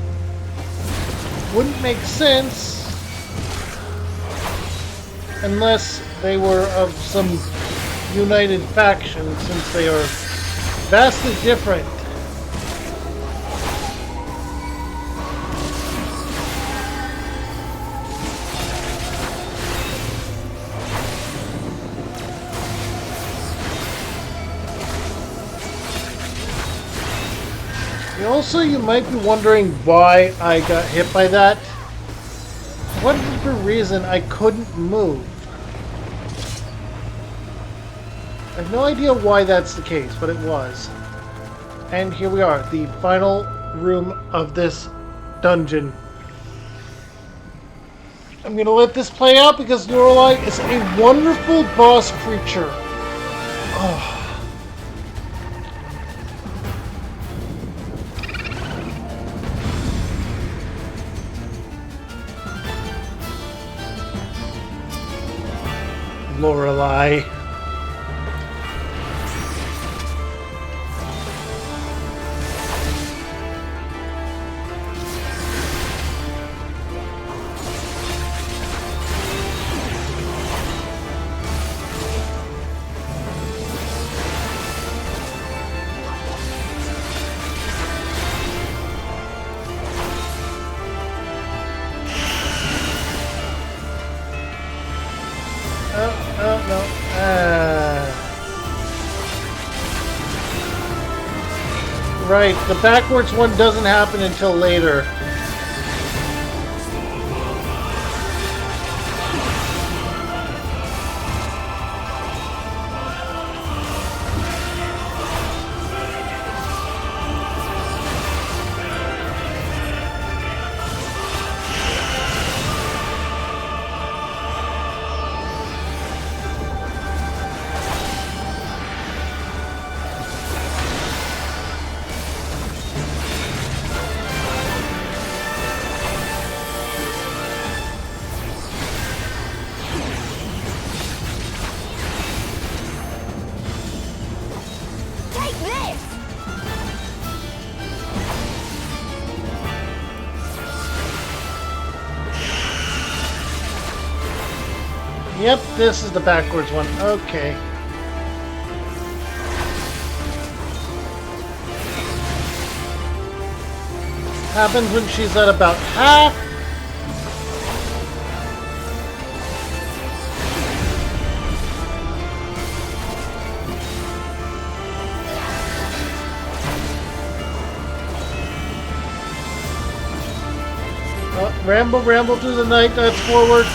wouldn't make sense unless they were of some united faction, since they are vastly different. Also, you might be wondering why I got hit by that. Whatever reason, I couldn't move. I have no idea why that's the case, but it was. And here we are, the final room of this dungeon. I'm gonna let this play out because Lorelei is a wonderful boss creature. Oh. Lorelei. Right, the backwards one doesn't happen until later. Yep, this is the backwards one. Okay. Happens when she's at about half. Ramble, ramble through the night, that's forward.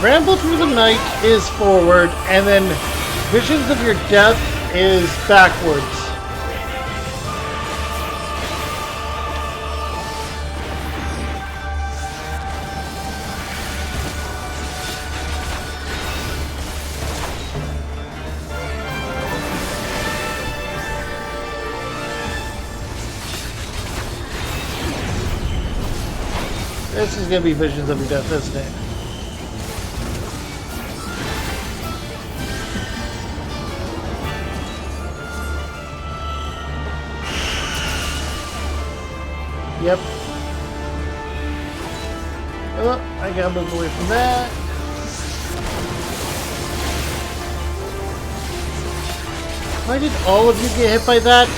Ramble through the night is forward, and then Visions of Your Death is backwards. This is going to be Visions of Your Death, isn't it? Yep. Oh, I gotta move away from that. Why did all of you get hit by that?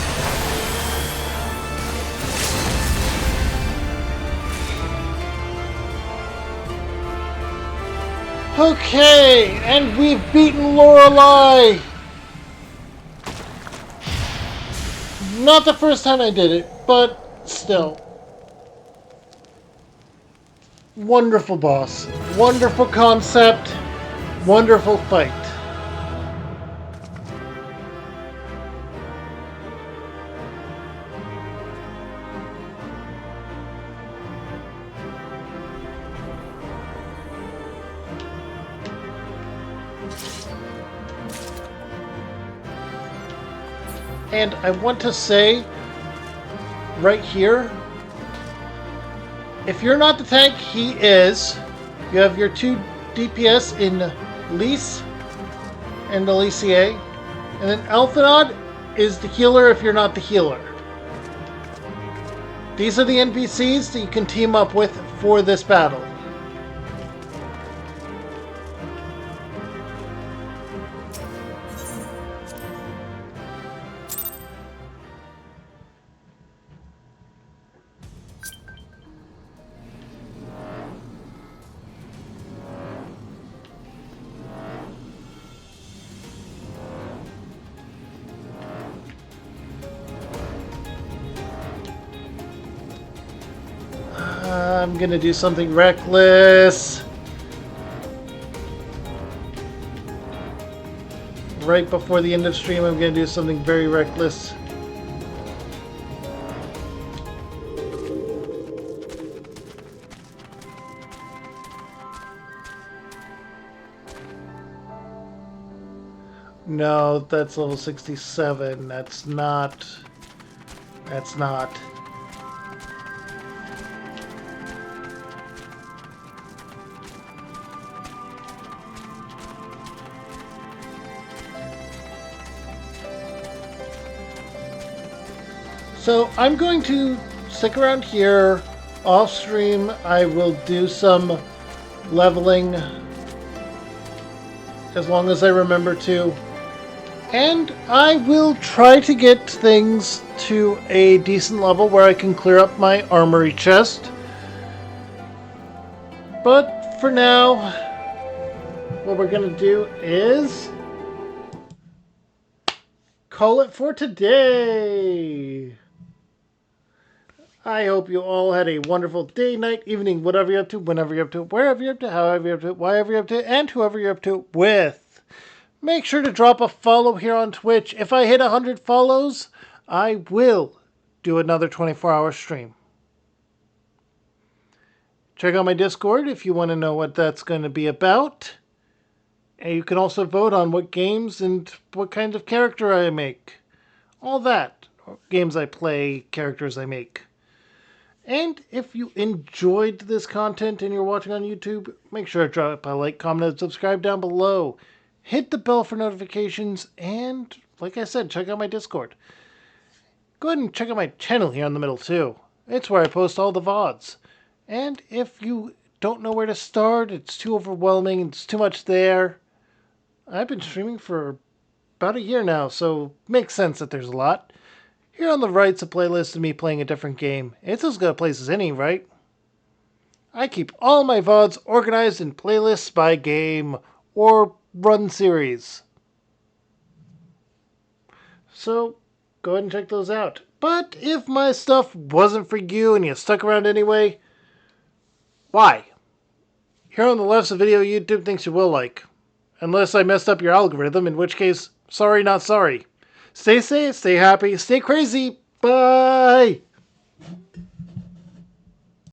Okay, and we've beaten Lorelei! Not the first time I did it, but still. Wonderful boss. Wonderful concept. Wonderful fight. And I want to say, right here, if you're not the tank, he is. You have your 2 DPS in Lise and Alicia. And then Alphanod is the healer if you're not the healer. These are the NPCs that you can team up with for this battle. I'm gonna do something reckless. Right before the end of stream, I'm gonna do something very reckless. No, that's level 67. That's not. That's not. So I'm going to stick around here. Off stream, I will do some leveling as long as I remember to. And I will try to get things to a decent level where I can clear up my armory chest. But for now, what we're going to do is call it for today. I hope you all had a wonderful day, night, evening, whatever you're up to, whenever you're up to, wherever you're up to, however you're up to, wherever you're up to, and whoever you're up to with. Make sure to drop a follow here on Twitch. If I hit 100 follows, I will do another 24-hour stream. Check out my Discord if you want to know what that's going to be about. And you can also vote on what games and what kind of character I make. All that. Games I play, characters I make. And if you enjoyed this content and you're watching on YouTube, make sure to drop a like, comment, and subscribe down below. Hit the bell for notifications, and like I said, check out my Discord. Go ahead and check out my channel here in the middle too. It's where I post all the VODs. And if you don't know where to start, it's too overwhelming, it's too much there. I've been streaming for about a year now, so it makes sense that there's a lot. Here on the right's a playlist of me playing a different game. It's as good a place as any, right? I keep all my VODs organized in playlists by game or run series. So, go ahead and check those out. But if my stuff wasn't for you and you stuck around anyway, why? Here on the left's a video YouTube thinks you will like. Unless I messed up your algorithm, in which case, sorry not sorry. Stay safe, stay happy, stay crazy. Bye!